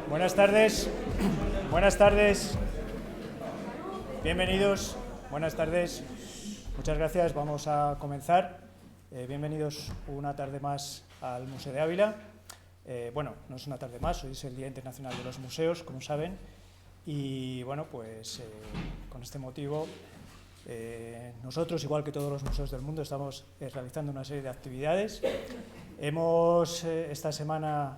Buenas tardes. Buenas tardes. Bienvenidos. Buenas tardes. Muchas gracias. Vamos a comenzar. Bienvenidos una tarde más al Museo de Ávila. Bueno, no es una tarde más, hoy es el Día Internacional de los Museos, como saben. Y bueno, pues con este motivo, nosotros, igual que todos los museos del mundo, estamos realizando una serie de actividades. Hemos esta semana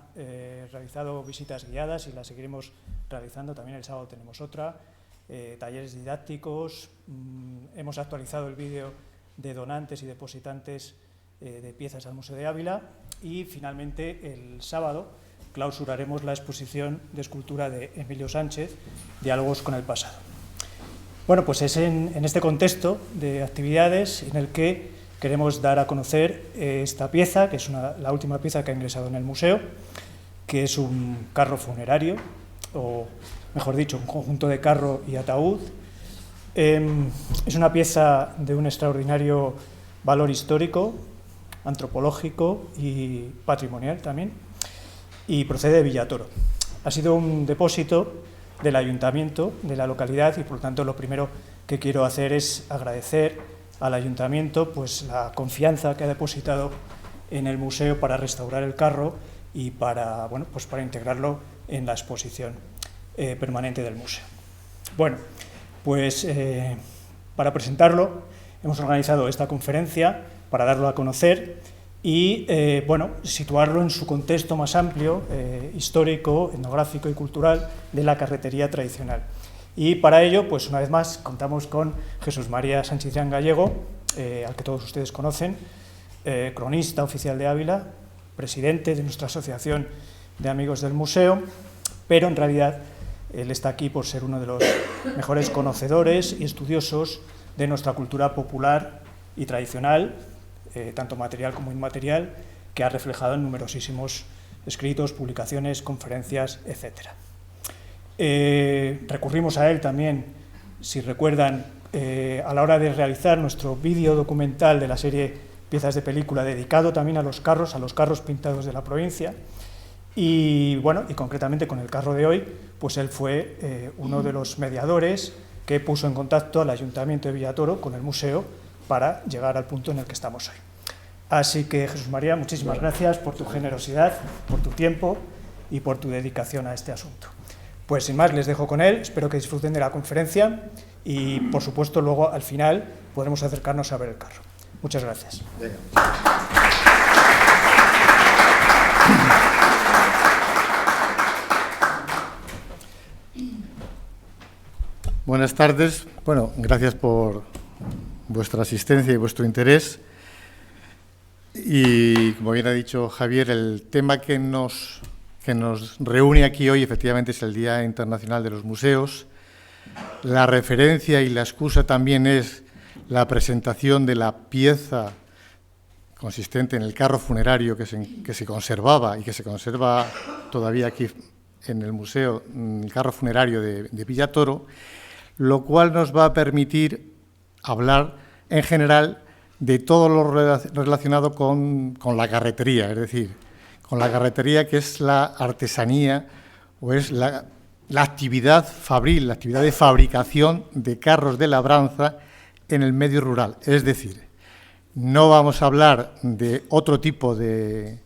realizado visitas guiadas y las seguiremos realizando. También el sábado tenemos otra, talleres didácticos. Hemos actualizado el vídeo de donantes y depositantes de piezas al Museo de Ávila. Y finalmente el sábado clausuraremos la exposición de escultura de Emilio Sánchez, Diálogos con el pasado. Bueno, pues es en este contexto de actividades en el que queremos dar a conocer esta pieza, que es la última pieza que ha ingresado en el museo, que es un carro funerario, o mejor dicho, un conjunto de carro y ataúd. Es una pieza de un extraordinario valor histórico, antropológico y patrimonial también, y procede de Villatoro. Ha sido un depósito del ayuntamiento de la localidad y, por lo tanto, lo primero que quiero hacer es agradecer al ayuntamiento pues la confianza que ha depositado en el museo para restaurar el carro y para integrarlo en la exposición permanente del museo. Bueno, pues para presentarlo hemos organizado esta conferencia para darlo a conocer y situarlo en su contexto más amplio, histórico, etnográfico y cultural de la carretería tradicional. Y para ello, pues una vez más, contamos con Jesús María Sanchidrián Gallego, al que todos ustedes conocen, cronista oficial de Ávila, presidente de nuestra asociación de amigos del museo, pero en realidad él está aquí por ser uno de los mejores conocedores y estudiosos de nuestra cultura popular y tradicional, tanto material como inmaterial, que ha reflejado en numerosísimos escritos, publicaciones, conferencias, etc. Recurrimos a él también, si recuerdan, a la hora de realizar nuestro vídeo documental de la serie Piezas de Película, dedicado también a los carros pintados de la provincia. Y bueno, y concretamente con el carro de hoy, pues él fue uno de los mediadores que puso en contacto al Ayuntamiento de Villatoro con el museo para llegar al punto en el que estamos hoy. Así que, Jesús María, muchísimas gracias por tu generosidad, por tu tiempo y por tu dedicación a este asunto. Pues sin más, les dejo con él, espero que disfruten de la conferencia y, por supuesto, luego al final podremos acercarnos a ver el carro. Muchas gracias. Venga. Buenas tardes. Bueno, gracias por vuestra asistencia y vuestro interés. Y, como bien ha dicho Javier, el tema que nos reúne aquí hoy efectivamente es el Día Internacional de los Museos. La referencia y la excusa también es la presentación de la pieza consistente en el carro funerario que se conservaba y que se conserva todavía aquí en el museo, el carro funerario de Villatoro, lo cual nos va a permitir hablar en general de todo lo relacionado con la carretería, es decir, con la carretería, que es la artesanía o es la actividad fabril, la actividad de fabricación de carros de labranza en el medio rural. Es decir, no vamos a hablar de otro tipo de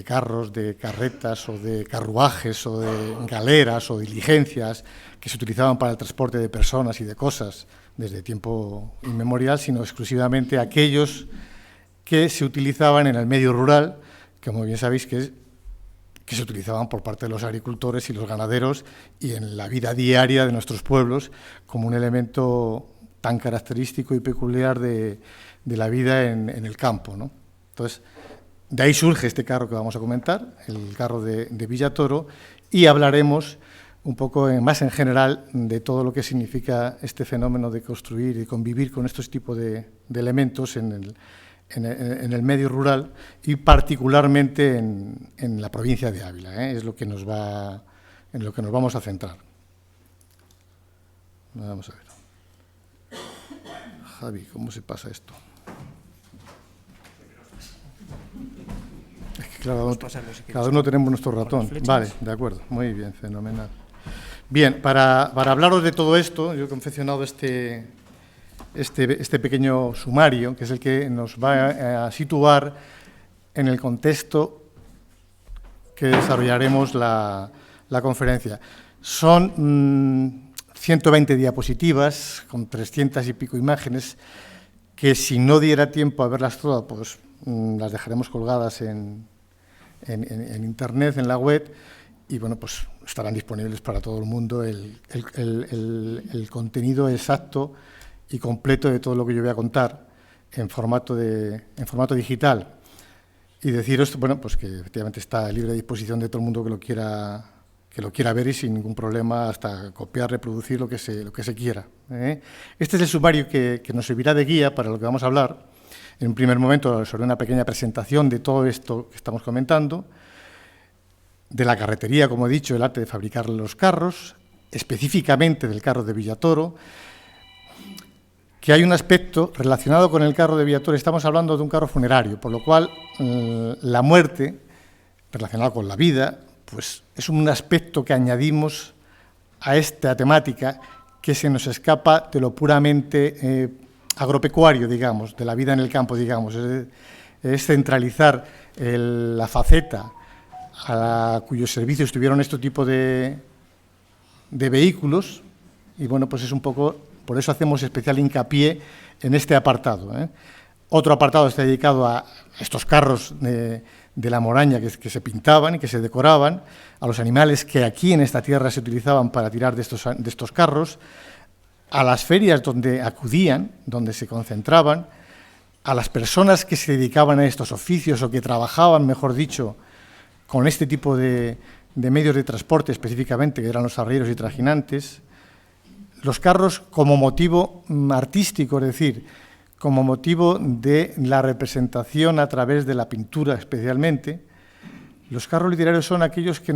carros, de carretas o de carruajes o de galeras o diligencias que se utilizaban para el transporte de personas y de cosas desde tiempo inmemorial, sino exclusivamente aquellos que se utilizaban en el medio rural, que como bien sabéis que se utilizaban por parte de los agricultores y los ganaderos y en la vida diaria de nuestros pueblos como un elemento tan característico y peculiar de la vida en el campo, ¿no? Entonces, de ahí surge este carro que vamos a comentar, el carro de Villatoro, y hablaremos un poco más en general de todo lo que significa este fenómeno de construir y convivir con estos tipos de elementos en el medio rural y particularmente en la provincia de Ávila, es lo que en lo que nos vamos a centrar. Vamos a ver. Javi, ¿cómo se pasa esto? Es que cada uno tenemos nuestro ratón. Vale, de acuerdo, muy bien, fenomenal. Bien, para hablaros de todo esto, yo he confeccionado este pequeño sumario, que es el que nos va a situar en el contexto que desarrollaremos la conferencia. Son 120 diapositivas con 300 y pico imágenes que, si no diera tiempo a verlas todas, pues las dejaremos colgadas en Internet, en la web, y bueno, pues estarán disponibles para todo el mundo el contenido exacto y completo de todo lo que yo voy a contar en formato digital. Y deciros, bueno, pues que efectivamente está a libre disposición de todo el mundo que lo quiera ver, y sin ningún problema hasta copiar, reproducir lo que se quiera. Este es el sumario que nos servirá de guía para lo que vamos a hablar. En un primer momento, sobre una pequeña presentación de todo esto que estamos comentando, de la carretería, como he dicho, el arte de fabricar los carros, específicamente del carro de Villatoro, que hay un aspecto relacionado con el carro de Villatoro. Estamos hablando de un carro funerario, por lo cual la muerte, relacionada con la vida, pues es un aspecto que añadimos a esta temática que se nos escapa de lo puramente agropecuario, digamos, de la vida en el campo, digamos. Es centralizar la faceta a cuyos servicios tuvieron este tipo de vehículos, y bueno, pues es un poco, por eso hacemos especial hincapié en este apartado. Otro apartado está dedicado a estos carros de la Moraña que se pintaban y que se decoraban, a los animales que aquí en esta tierra se utilizaban para tirar de estos carros, a las ferias donde acudían, donde se concentraban, a las personas que se dedicaban a estos oficios o que trabajaban, mejor dicho, con este tipo de medios de transporte específicamente, que eran los arrieros y trajinantes. Los carros como motivo artístico, es decir, como motivo de la representación a través de la pintura especialmente. Los carros literarios son aquellos que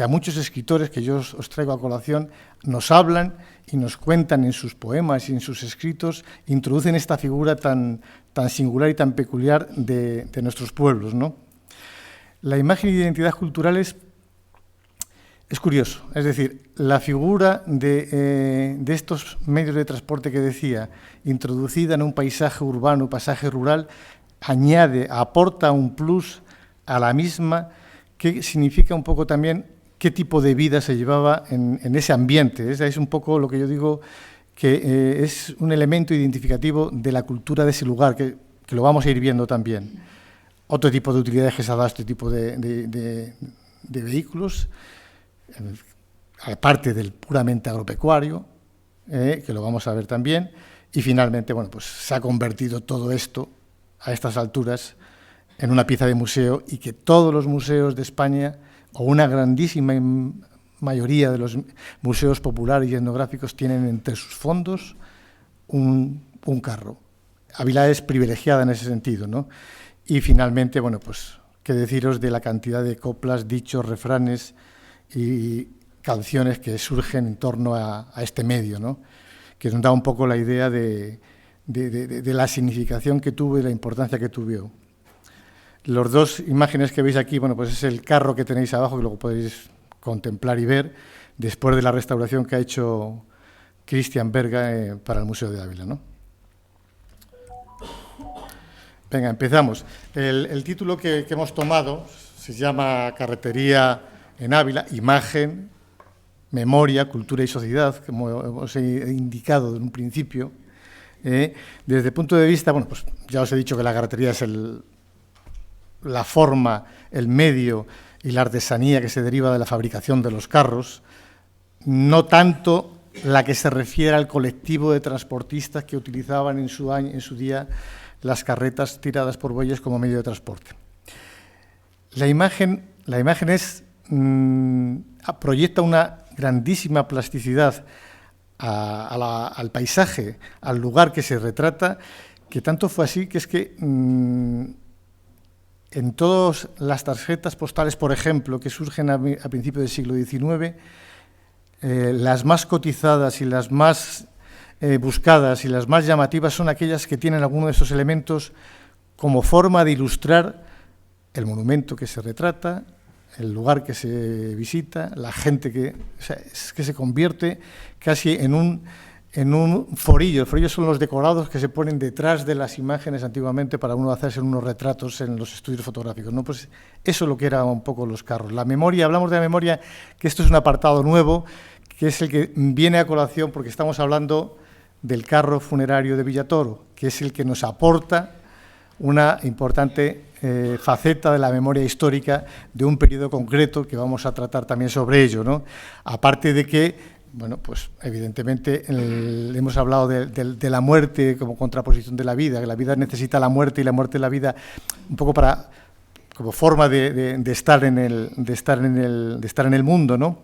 a muchos escritores, que yo os traigo a colación, nos hablan y nos cuentan en sus poemas y en sus escritos, introducen esta figura tan singular y tan peculiar de nuestros pueblos, ¿no? La imagen de identidad cultural es curioso, es decir, la figura de estos medios de transporte que decía, introducida en un paisaje urbano, paisaje rural, aporta un plus a la misma, que significa un poco también qué tipo de vida se llevaba en ese ambiente. Es un poco lo que yo digo, que es un elemento identificativo de la cultura de ese lugar, que lo vamos a ir viendo también. Otro tipo de utilidades que se ha dado a este tipo de vehículos, aparte del puramente agropecuario, que lo vamos a ver también, y finalmente, bueno, pues se ha convertido todo esto, a estas alturas, en una pieza de museo, y que todos los museos de España, o una grandísima mayoría de los museos populares y etnográficos, tienen entre sus fondos un carro. Ávila es privilegiada en ese sentido, ¿no? Y finalmente, bueno, pues qué deciros de la cantidad de coplas, dichos, refranes y canciones que surgen en torno a este medio, ¿no? Que nos da un poco la idea de la significación que tuvo y la importancia que tuvo. Los dos imágenes que veis aquí, bueno, pues es el carro que tenéis abajo, que luego podéis contemplar y ver, después de la restauración que ha hecho Cristian Berga para el Museo de Ávila, ¿no? Venga, empezamos. El título que hemos tomado se llama Carretería en Ávila, imagen, memoria, cultura y sociedad, como os he indicado en un principio. Desde el punto de vista, bueno, pues ya os he dicho que la carretería es la forma, el medio y la artesanía que se deriva de la fabricación de los carros, no tanto la que se refiere al colectivo de transportistas que utilizaban en su día las carretas tiradas por bueyes como medio de transporte. La imagen proyecta una grandísima plasticidad al paisaje, al lugar que se retrata, que tanto fue así que es que en todas las tarjetas postales, por ejemplo, que surgen a principios del siglo XIX, las más cotizadas y las más buscadas y las más llamativas son aquellas que tienen alguno de esos elementos como forma de ilustrar el monumento que se retrata, el lugar que se visita, la gente que... O sea, es que se convierte casi en un forillo. El forillo son los decorados que se ponen detrás de las imágenes antiguamente para uno hacerse unos retratos en los estudios fotográficos, ¿no? Pues eso es lo que eran un poco los carros. La memoria, hablamos de la memoria, que esto es un apartado nuevo, que es el que viene a colación porque estamos hablando del carro funerario de Villatoro, que es el que nos aporta una importante faceta de la memoria histórica de un periodo concreto que vamos a tratar también sobre ello, ¿no? Aparte de que, bueno, pues evidentemente hemos hablado de la muerte como contraposición de la vida, que la vida necesita la muerte y la muerte la vida un poco como forma de estar en el mundo, ¿no?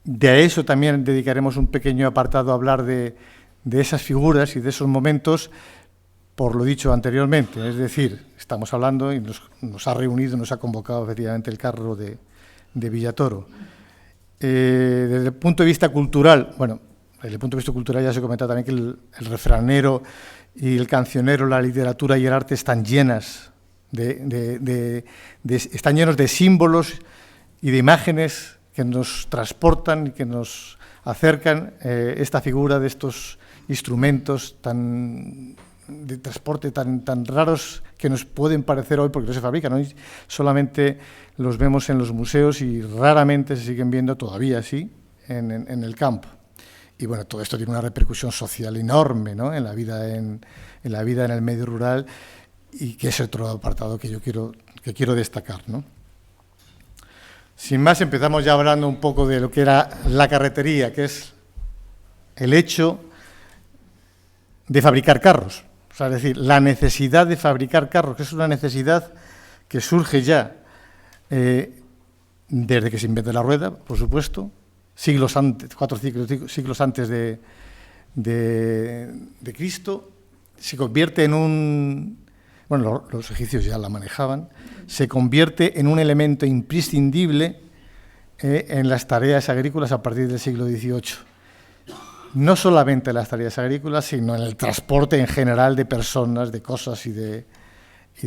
De eso también dedicaremos un pequeño apartado a hablar de esas figuras y de esos momentos, por lo dicho anteriormente. Es decir, estamos hablando y nos ha reunido, nos ha convocado efectivamente el carro de Villatoro. Desde el punto de vista cultural, bueno, desde el punto de vista cultural ya se ha comentado también que el refranero y el cancionero, la literatura y el arte están llenas están llenos de símbolos y de imágenes que nos transportan y que nos acercan esta figura de estos instrumentos de transporte tan raros que nos pueden parecer hoy porque no se fabrican. Hoy solamente los vemos en los museos y raramente se siguen viendo todavía así en el campo. Y bueno, todo esto tiene una repercusión social enorme, ¿no? en la vida en el medio rural, y que es otro apartado que yo quiero destacar, ¿no? Sin más, empezamos ya hablando un poco de lo que era la carretería, que es el hecho de fabricar carros. O sea, es decir, la necesidad de fabricar carros, que es una necesidad que surge ya desde que se inventa la rueda, por supuesto, siglos antes, 4 siglos antes de Cristo, se convierte en un... Bueno, los egipcios ya la manejaban, se convierte en un elemento imprescindible en las tareas agrícolas a partir del siglo XVIII. No solamente en las tareas agrícolas, sino en el transporte en general de personas, de cosas y de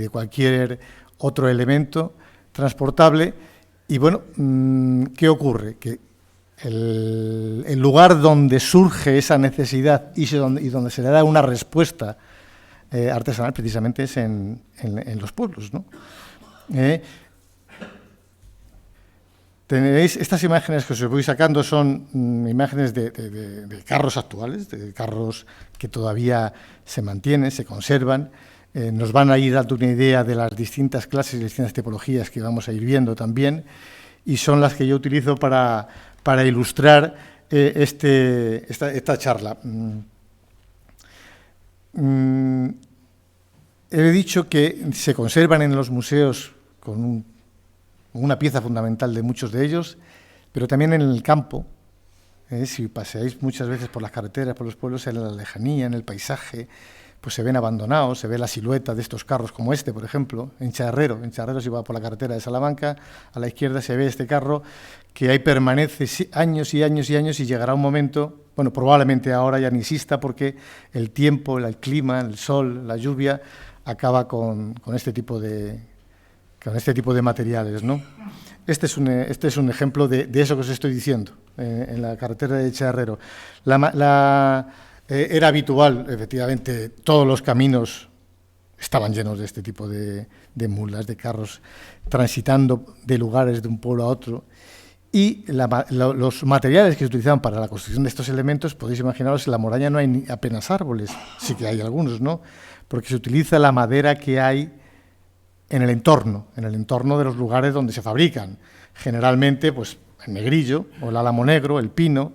cualquier otro elemento transportable. Y bueno, ¿qué ocurre? Que el lugar donde surge esa necesidad y donde se le da una respuesta artesanal precisamente es en los pueblos, ¿no? Tenéis estas imágenes que os voy sacando, son imágenes de carros actuales, de carros que todavía se mantienen, se conservan. Nos van a ir dando una idea de las distintas clases y distintas tipologías que vamos a ir viendo también, y son las que yo utilizo para ilustrar esta charla. He dicho que se conservan en los museos con una pieza fundamental de muchos de ellos, pero también en el campo. Si paseáis muchas veces por las carreteras, por los pueblos, en la lejanía, en el paisaje, pues se ven abandonados, se ve la silueta de estos carros como este, por ejemplo, en Charrero. En Charrero se va por la carretera de Salamanca, a la izquierda se ve este carro que ahí permanece años y años y años, y llegará un momento, bueno, probablemente ahora ya ni exista, porque el tiempo, el clima, el sol, la lluvia, acaba con este tipo de materiales, ¿no? Este es un ejemplo de eso que os estoy diciendo, en la carretera de Charrero. Era habitual, efectivamente, todos los caminos estaban llenos de este tipo de mulas, de carros, transitando de lugares de un pueblo a otro. Y los materiales que se utilizaban para la construcción de estos elementos, podéis imaginaros, en la Moraña no hay apenas árboles, sí que hay algunos, ¿no? Porque se utiliza la madera que hay en el entorno de los lugares donde se fabrican. Generalmente, pues, el negrillo, o el álamo negro, el pino,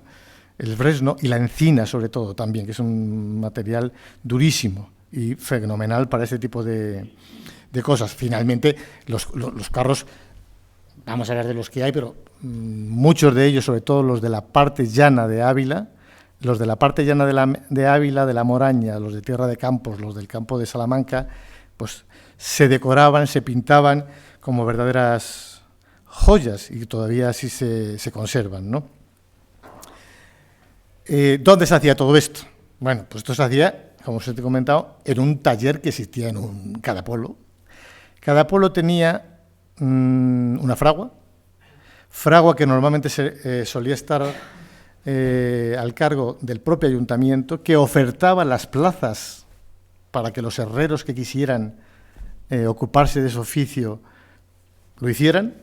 el fresno y la encina, sobre todo, también, que es un material durísimo y fenomenal para este tipo de cosas. Finalmente, los carros, vamos a hablar de los que hay, pero muchos de ellos, sobre todo los de la parte llana de Ávila, los de la parte llana de Ávila, de la Moraña, los de Tierra de Campos, los del campo de Salamanca, pues se decoraban, se pintaban como verdaderas joyas, y todavía así se conservan, ¿no? ¿Dónde se hacía todo esto? Bueno, pues esto se hacía, como os he comentado, en un taller que existía en cada pueblo, Cada pueblo tenía una fragua que normalmente solía estar al cargo del propio ayuntamiento, que ofertaba las plazas para que los herreros que quisieran ocuparse de ese oficio lo hicieran,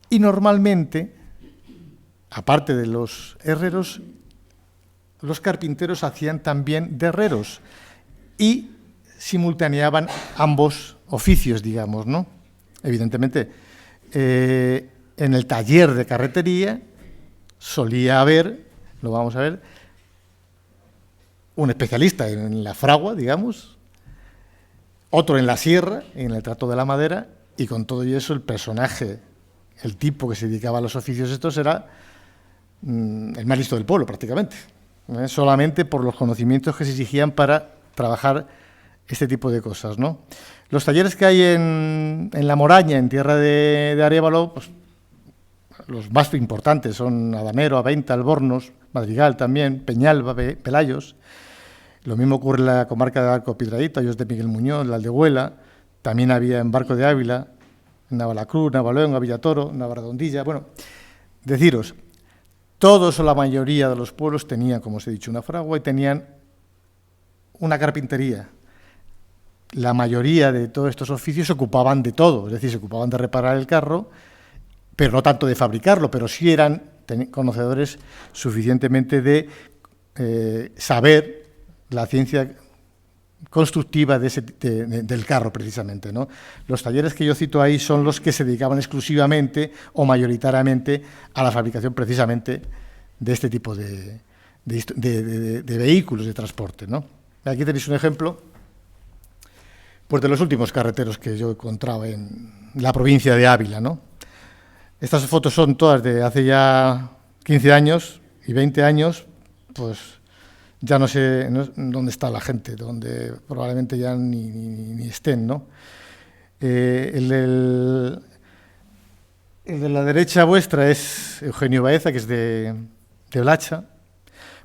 y normalmente, aparte de los herreros, los carpinteros hacían también de herreros y simultaneaban ambos oficios, digamos, ¿no? Evidentemente, en el taller de carretería solía haber, lo vamos a ver, un especialista en la fragua, digamos, otro en la sierra, en el trato de la madera, y con todo y eso el personaje, el tipo que se dedicaba a los oficios estos era el más listo del pueblo, prácticamente, solamente por los conocimientos que se exigían para trabajar este tipo de cosas, ¿no? Los talleres que hay en La Moraña, en tierra de Arévalo, pues, los más importantes son Adanero, Aventa, Albornoz, Madrigal también, Peñalba, Pelayos. Lo mismo ocurre en la comarca de Arco Piedrahita, Hoyos de Miguel Muñoz, la Aldehuela. También había en Barco de Ávila, en Navalacruz, Navaleón, Villatoro, Navaredondilla. Bueno, deciros, todos o la mayoría de los pueblos tenían, como os he dicho, una fragua y tenían una carpintería. La mayoría de todos estos oficios se ocupaban de todo, es decir, se ocupaban de reparar el carro, pero no tanto de fabricarlo, pero sí eran conocedores suficientemente de saber la ciencia constructiva del carro, precisamente, ¿no? Los talleres que yo cito ahí son los que se dedicaban exclusivamente o mayoritariamente a la fabricación, precisamente, de este tipo de vehículos de transporte, ¿no? Aquí tenéis un ejemplo, pues, de los últimos carreteros que yo encontraba en la provincia de Ávila, ¿no? Estas fotos son todas de hace ya 15 años y 20 años, pues ya no sé dónde está la gente, donde probablemente ya ni estén, ¿no? El de la derecha vuestra es Eugenio Baeza, que es de Blacha.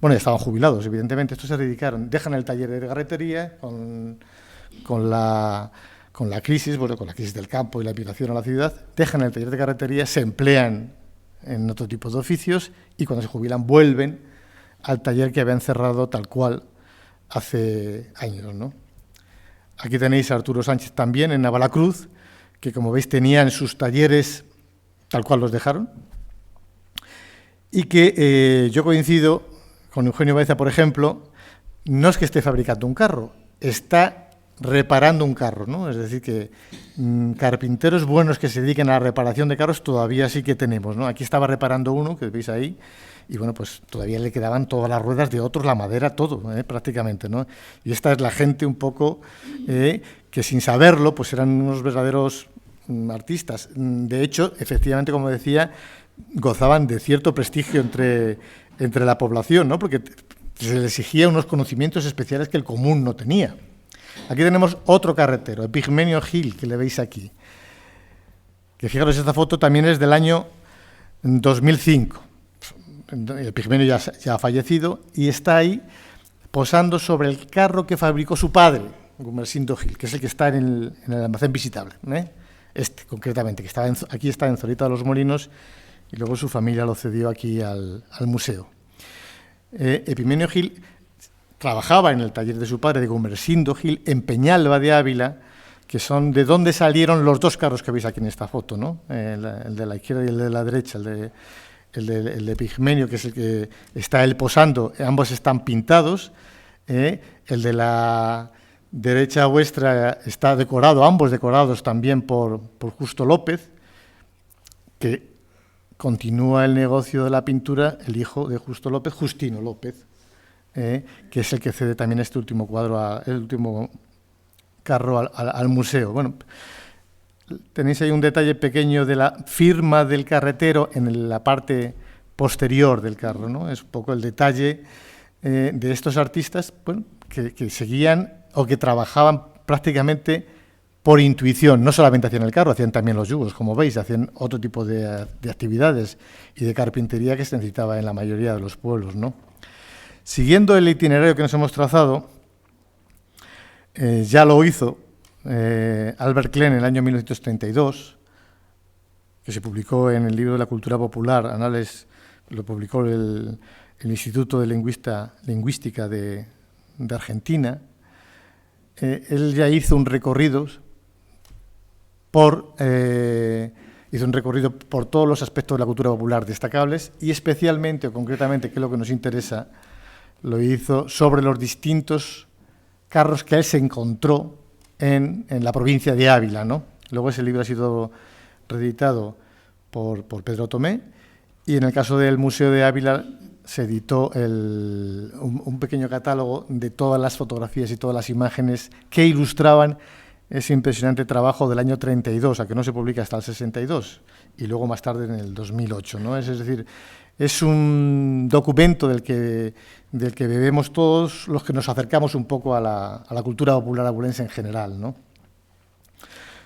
Bueno, ya estaban jubilados, evidentemente. Estos se dedicaron, dejan el taller de carretería con la crisis, bueno, con la crisis del campo y la migración a la ciudad, dejan el taller de carretería, se emplean en otro tipo de oficios y cuando se jubilan vuelven al taller que habían cerrado tal cual hace años, ¿no? Aquí tenéis a Arturo Sánchez también en Navalacruz, que como veis tenían sus talleres tal cual los dejaron, y que yo coincido con Eugenio Baeza, por ejemplo, no es que esté fabricando un carro, está reparando un carro, ¿no? Es decir, que carpinteros buenos que se dediquen a la reparación de carros todavía sí que tenemos, ¿no? Aquí estaba reparando uno, que veis ahí, y bueno, pues todavía le quedaban todas las ruedas de otros, la madera, todo, prácticamente, ¿no? Y esta es la gente un poco que sin saberlo, pues eran unos verdaderos artistas. De hecho, efectivamente, como decía, gozaban de cierto prestigio entre la población, ¿no? Porque se les exigía unos conocimientos especiales que el común no tenía. Aquí tenemos otro carretero, Epigmenio Gil, que le veis aquí. Que fijaros, esta foto también es del año 2005. Epigmenio ya ha fallecido y está ahí posando sobre el carro que fabricó su padre, Gumersindo Gil, que es el que está en el almacén visitable, concretamente, que aquí está en Zorita de los Molinos y luego su familia lo cedió aquí al museo. Epigmenio Gil trabajaba en el taller de su padre, de Gumersindo Gil, en Peñalba de Ávila, que son de donde salieron los dos carros que veis aquí en esta foto, ¿no? El de la izquierda y el de la derecha, el de Epigmenio, que es el que está él posando, ambos están pintados. El de la derecha vuestra está decorado, ambos decorados también por Justo López, que continúa el negocio de la pintura, el hijo de Justo López, Justino López, que es el que cede también este último cuadro, el último carro al museo. Bueno, tenéis ahí un detalle pequeño de la firma del carretero en la parte posterior del carro, ¿no? Es un poco el detalle de estos artistas, bueno, que seguían o que trabajaban prácticamente por intuición. No solamente hacían el carro, hacían también los yugos, como veis, hacían otro tipo de actividades y de carpintería que se necesitaba en la mayoría de los pueblos, ¿no? Siguiendo el itinerario que nos hemos trazado, ya lo hizo Albert Klein en el año 1932, que se publicó en el libro de la cultura popular, Anales, lo publicó el Instituto de Lingüística de Argentina. Él ya hizo un recorrido por todos los aspectos de la cultura popular destacables y especialmente o concretamente, que es lo que nos interesa, lo hizo sobre los distintos carros que él se encontró en la provincia de Ávila, ¿no? Luego ese libro ha sido reeditado por Pedro Tomé y en el caso del Museo de Ávila se editó un pequeño catálogo de todas las fotografías y todas las imágenes que ilustraban ese impresionante trabajo del año 32, a que no se publica hasta el 62, y luego más tarde en el 2008, ¿no? Es decir, es un documento del que bebemos todos los que nos acercamos un poco a la cultura popular abulense en general, ¿no?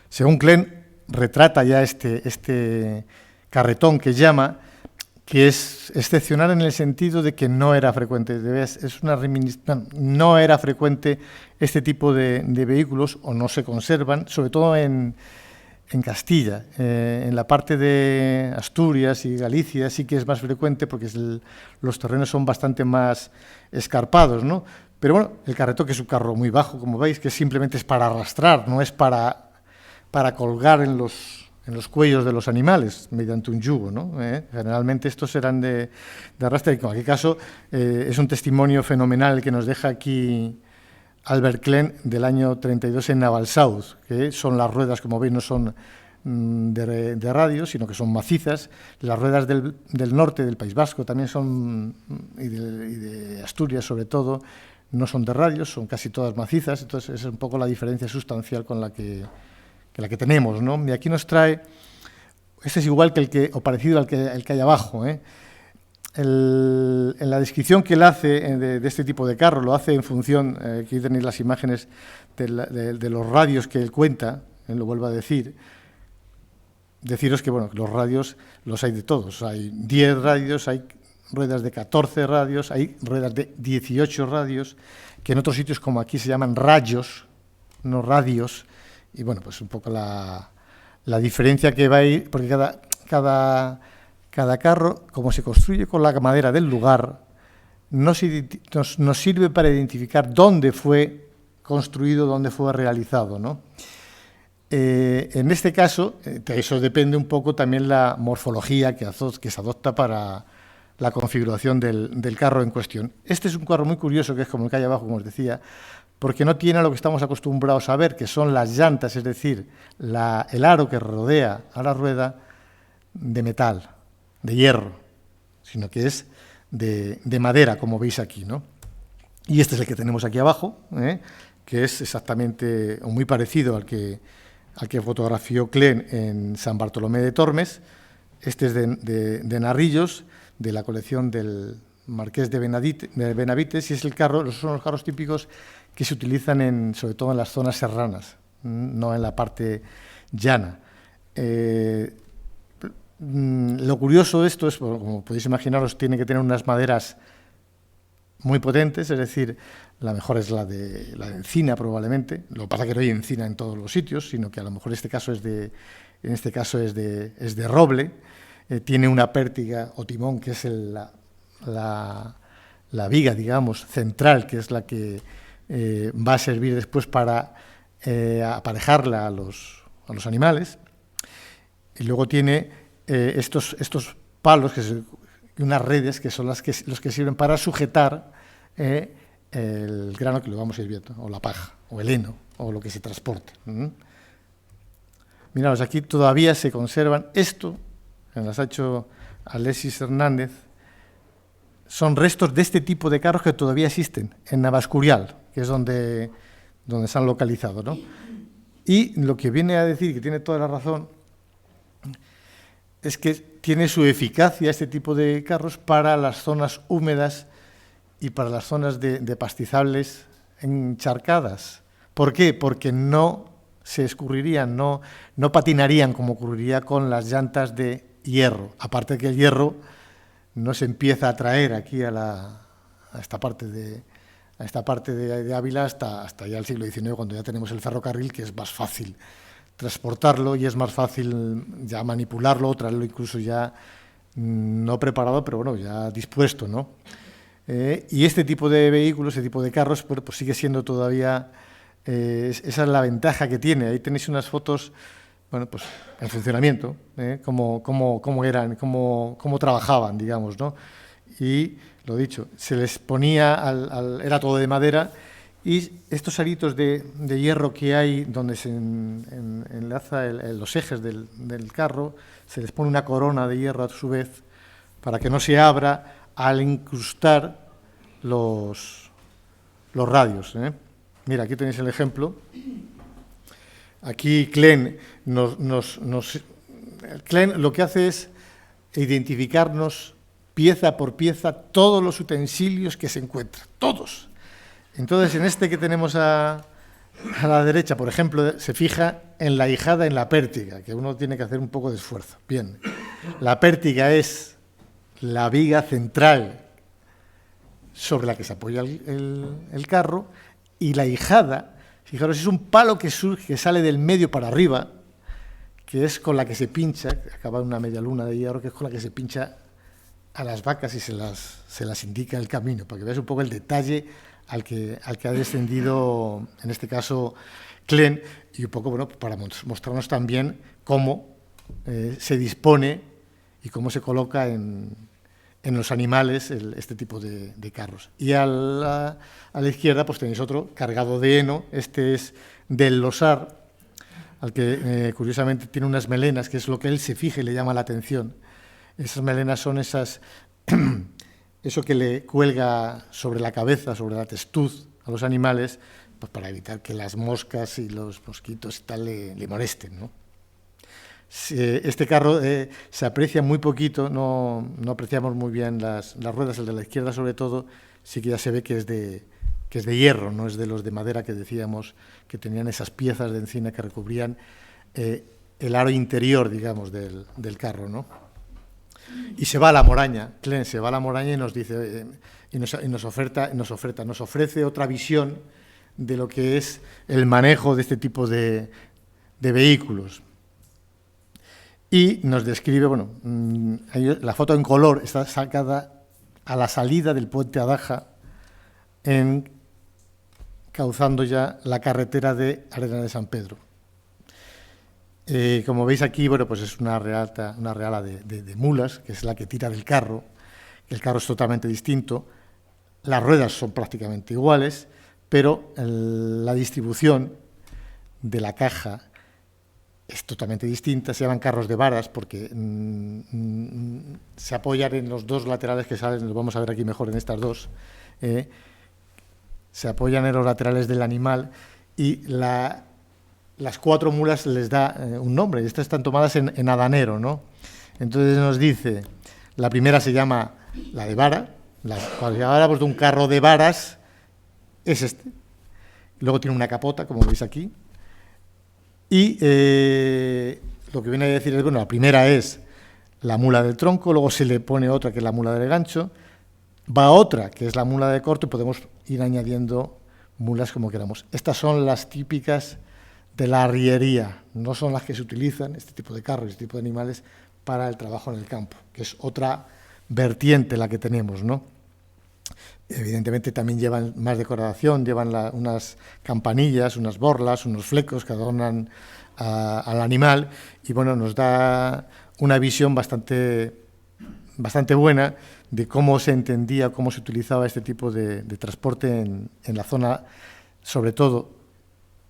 Según Klein, retrata ya este carretón que llama, que es excepcional en el sentido de que no era frecuente. No era frecuente este tipo de vehículos, o no se conservan, sobre todo en Castilla. En la parte de Asturias y Galicia sí que es más frecuente porque los terrenos son bastante más escarpados, ¿no? Pero bueno, el carretón, que es un carro muy bajo, como veis, que simplemente es para arrastrar, no es para colgar en los cuellos de los animales mediante un yugo, ¿no? Generalmente estos eran de arrastre. En cualquier caso, es un testimonio fenomenal el que nos deja aquí Albert Klein del año 32 en Navalsouth, que son las ruedas, como veis, no son de radio, sino que son macizas. Las ruedas del norte, del País Vasco, también son, y de Asturias sobre todo, no son de radio, son casi todas macizas. Entonces es un poco la diferencia sustancial con la que tenemos, ¿no? Y aquí nos trae, este es igual que o parecido al que hay abajo, ¿eh? En la descripción que él hace de este tipo de carro, lo hace en función, aquí tenéis las imágenes de los radios que él cuenta, él lo vuelvo a decir. Deciros que, bueno, los radios los hay de todos, hay 10 radios, hay ruedas de 14 radios, hay ruedas de 18 radios, que en otros sitios como aquí se llaman rayos, no radios. Y bueno, pues un poco la diferencia que va a ir, porque cada carro, como se construye con la madera del lugar, nos sirve para identificar dónde fue construido, dónde fue realizado, ¿no? En este caso, de eso depende un poco también la morfología que se adopta para la configuración del carro en cuestión. Este es un carro muy curioso, que es como el que hay abajo, como os decía, porque no tiene lo que estamos acostumbrados a ver, que son las llantas, es decir, el aro que rodea a la rueda de metal, de hierro, sino que es de madera, como veis aquí, ¿no? Y este es el que tenemos aquí abajo, que es exactamente, o muy parecido al que fotografió Klein en San Bartolomé de Tormes. Este es de Narrillos, de la colección del Marqués de Benavites, y es son los carros típicos que se utilizan sobre todo en las zonas serranas, no en la parte llana. Lo curioso de esto es, como podéis imaginaros, tiene que tener unas maderas muy potentes, es decir, la mejor es la de encina probablemente. Lo que pasa es que no hay encina en todos los sitios, sino que a lo mejor en este caso es de roble. Tiene una pértiga o timón, que es la viga, digamos, central, que es la que va a servir después para aparejarla a los animales. Y luego tiene estos palos, unas redes, que son los que sirven para sujetar el grano que lo vamos a ir viendo, o la paja, o el heno, o lo que se transporte. Miraos, aquí todavía se conservan esto, que las ha hecho Alexis Hernández. Son restos de este tipo de carros que todavía existen en Navascurial, que es donde se han localizado, ¿no? Y lo que viene a decir, que tiene toda la razón, es que tiene su eficacia este tipo de carros para las zonas húmedas y para las zonas de pastizables encharcadas. ¿Por qué? Porque no se escurrirían, no patinarían como ocurriría con las llantas de hierro. Aparte que el hierro no se empieza a traer aquí a esta parte a esta parte de Ávila hasta ya el siglo XIX, cuando ya tenemos el ferrocarril, que es más fácil transportarlo y es más fácil ya manipularlo, traerlo incluso ya no preparado, pero bueno, ya dispuesto, ¿no? Y este tipo de vehículos, este tipo de carros, pues sigue siendo todavía, esa es la ventaja que tiene. Ahí tenéis unas fotos, bueno, pues en funcionamiento, cómo eran, cómo trabajaban, digamos, ¿no? Y lo dicho, se les ponía, era todo de madera, y estos aritos de hierro que hay donde se enlaza los ejes del carro, se les pone una corona de hierro a su vez para que no se abra al incrustar los radios. Mira, aquí tenéis el ejemplo. Aquí Klen Klen lo que hace es identificarnos pieza por pieza todos los utensilios que se encuentran, todos. Entonces, en este que tenemos a la derecha, por ejemplo, se fija en la ijada, en la pértiga, que uno tiene que hacer un poco de esfuerzo. Bien, la pértiga es la viga central sobre la que se apoya el carro, y la ijada, fijaros, es un palo que sale del medio para arriba, que es con la que se pincha, acaba en una media luna de hierro, que es con la que se pincha a las vacas y se las indica el camino, para que veas un poco el detalle al que ha descendido, en este caso, Klen, y un poco, bueno, para mostrarnos también cómo se dispone y cómo se coloca en los animales este tipo de carros. Y a la izquierda pues tenéis otro cargado de heno. Este es del losar, al que curiosamente tiene unas melenas, que es lo que él se fija y le llama la atención. Esas melenas son eso que le cuelga sobre la cabeza, sobre la testuz a los animales, pues para evitar que las moscas y los mosquitos y tal le molesten, ¿no? Este carro se aprecia muy poquito, no apreciamos muy bien las ruedas, el de la izquierda sobre todo, sí que ya se ve que es de hierro, no es de los de madera que decíamos, que tenían esas piezas de encina que recubrían el aro interior, digamos, del carro, ¿no? Y se va a la Moraña, Klen se va a la Moraña y nos dice, nos ofrece otra visión de lo que es el manejo de este tipo de vehículos. Y nos describe, bueno, la foto en color está sacada a la salida del puente Adaja, encauzando ya la carretera de Arenal de San Pedro. Como veis aquí, bueno, pues es una reala de mulas, que es la que tira del carro. El carro es totalmente distinto, las ruedas son prácticamente iguales, pero la distribución de la caja es totalmente distinta. Se llaman carros de varas porque se apoyan en los dos laterales que salen, los vamos a ver aquí mejor en estas dos, se apoyan en los laterales del animal, y las cuatro mulas les da un nombre, y estas están tomadas en habanero, ¿no? Entonces nos dice, la primera se llama la de vara, cuando hablamos de un carro de varas, es este. Luego tiene una capota, como veis aquí, y lo que viene a decir es, bueno, la primera es la mula del tronco, luego se le pone otra que es la mula del gancho, va otra que es la mula de corto, y podemos ir añadiendo mulas como queramos. Estas son las típicas de la arriería, no son las que se utilizan, este tipo de carros, este tipo de animales, para el trabajo en el campo, que es otra vertiente la que tenemos, ¿no? Evidentemente también llevan más decoración, llevan unas campanillas, unas borlas, unos flecos que adornan al animal, y bueno, nos da una visión bastante buena de cómo se entendía, cómo se utilizaba este tipo de transporte en la zona, sobre todo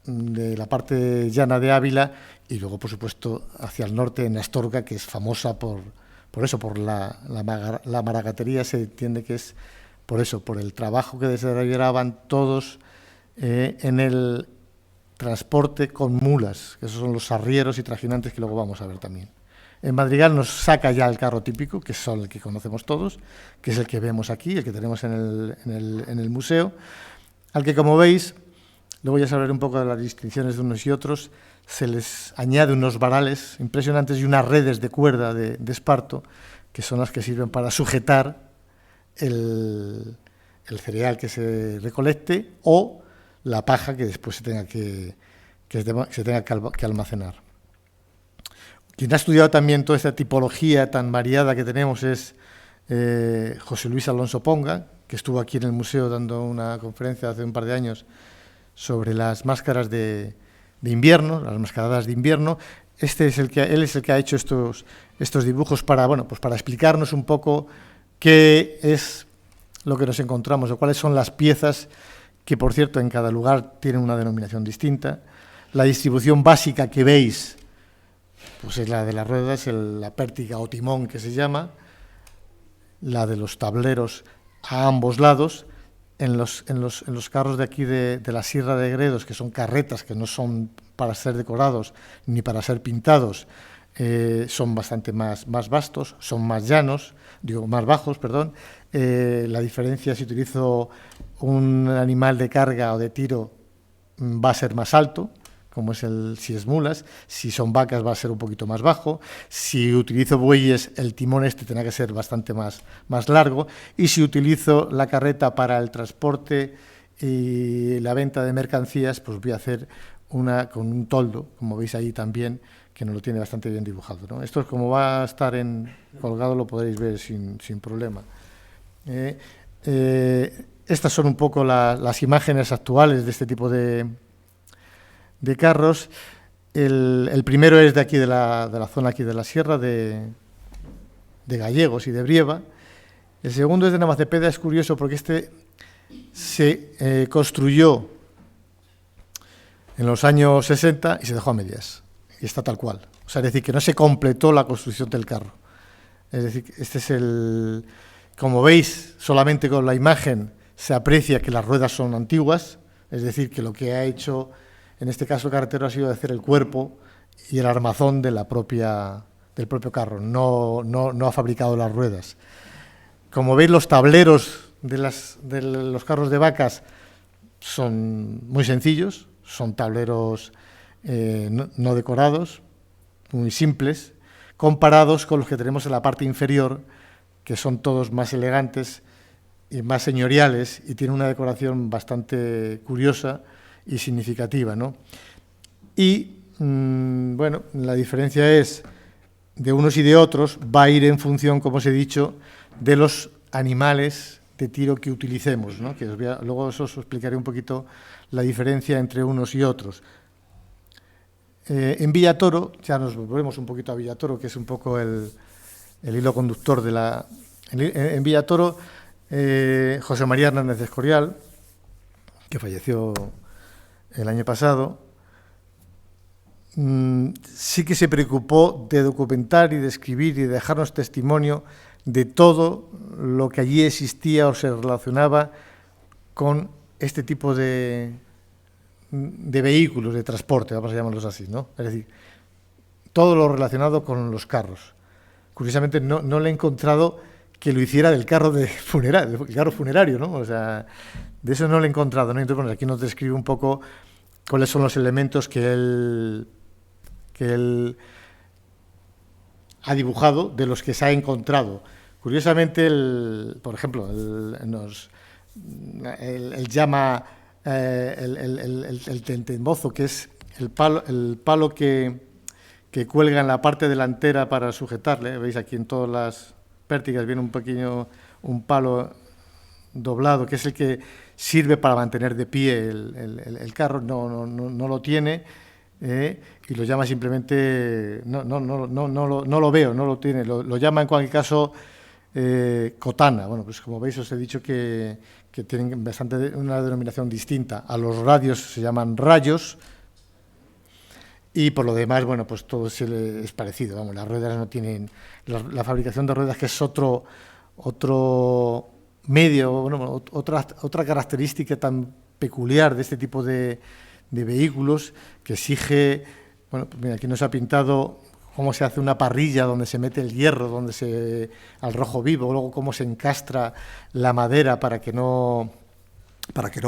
de la parte llana de Ávila, y luego, por supuesto, hacia el norte, en Astorga, que es famosa por la maragatería. Se entiende que es por eso, por el trabajo que desarrollaban todos en el transporte con mulas, que esos son los arrieros y trajinantes que luego vamos a ver también. En Madrigal nos saca ya el carro típico, que es el que conocemos todos, que es el que vemos aquí, el que tenemos en el museo, al que, como veis, luego ya se hablaré un poco de las distinciones de unos y otros, se les añade unos varales impresionantes y unas redes de cuerda de esparto, que son las que sirven para sujetar el el cereal que se recolecte o la paja que después se tenga que almacenar. Quien ha estudiado también toda esta tipología tan variada que tenemos es José Luis Alonso Ponga, que estuvo aquí en el museo dando una conferencia hace un par de años sobre las máscaras de invierno, las mascaradas de invierno. Él es el que ha hecho estos dibujos para explicarnos un poco qué es lo que nos encontramos o cuáles son las piezas que, por cierto, en cada lugar tienen una denominación distinta. La distribución básica que veis pues es la de las ruedas, la pértiga o timón que se llama, la de los tableros a ambos lados. En los carros de aquí de la Sierra de Gredos, que son carretas, que no son para ser decorados ni para ser pintados, son bastante más vastos, son más llanos, más bajos, perdón. La diferencia, si utilizo un animal de carga o de tiro, va a ser más alto, como si es mulas. Si son vacas va a ser un poquito más bajo. Si utilizo bueyes, el timón tendrá que ser bastante más largo. Y si utilizo la carreta para el transporte y la venta de mercancías, pues voy a hacer una con un toldo, como veis ahí también, que nos lo tiene bastante bien dibujado, ¿no? Esto es como va a estar colgado, lo podréis ver sin problema. Estas son un poco las imágenes actuales de este tipo de carros. El primero es de aquí, de la zona aquí de la Sierra, de Gallegos y de Brieva. El segundo es de Navacepeda. Es curioso porque se construyó en los años 60 y se dejó a medias. Y está tal cual. O sea, es decir, que no se completó la construcción del carro. Es decir, este es como veis, solamente con la imagen se aprecia que las ruedas son antiguas. Es decir, que lo que ha hecho en este caso el carretero ha sido hacer el cuerpo y el armazón del propio carro, no ha fabricado las ruedas. Como veis, los tableros de los carros de vacas son muy sencillos, son tableros no decorados, muy simples, comparados con los que tenemos en la parte inferior, que son todos más elegantes y más señoriales y tienen una decoración bastante curiosa y significativa, ¿no? Y, bueno, la diferencia es de unos y de otros, va a ir en función, como os he dicho, de los animales de tiro que utilicemos, ¿no? Que luego os explicaré un poquito la diferencia entre unos y otros. En Villatoro, ya nos volvemos un poquito a Villatoro, que es un poco el hilo conductor en Villatoro, José María Hernández de Escorial, que falleció el año pasado, sí que se preocupó de documentar y de escribir y de dejarnos testimonio de todo lo que allí existía o se relacionaba con este tipo de vehículos de transporte, vamos a llamarlos así, ¿no? Es decir, todo lo relacionado con los carros. Curiosamente no le he encontrado que lo hiciera del carro funerario, ¿no? O sea, de eso no lo he encontrado, ¿no? Entonces, bueno, aquí nos describe un poco cuáles son los elementos que él ha dibujado, de los que se ha encontrado. Curiosamente, por ejemplo, él llama el tentembozo, que es el palo que cuelga en la parte delantera para sujetarle. Veis aquí en todas las pértigas viene un palo doblado, que es el que sirve para mantener de pie el carro. No lo tiene, y lo llama simplemente, no lo veo, no lo tiene, lo llama en cualquier caso cotana. Bueno, pues como veis os he dicho que tienen una denominación distinta. A los radios se llaman rayos, y por lo demás, bueno, pues todo es parecido. Vamos, las ruedas no tienen, la fabricación de ruedas, que es otro medio, bueno, otra característica tan peculiar de este tipo de vehículos, que exige, bueno, pues mira, aquí nos ha pintado cómo se hace una parrilla donde se mete el hierro, al rojo vivo, luego cómo se encastra la madera para que no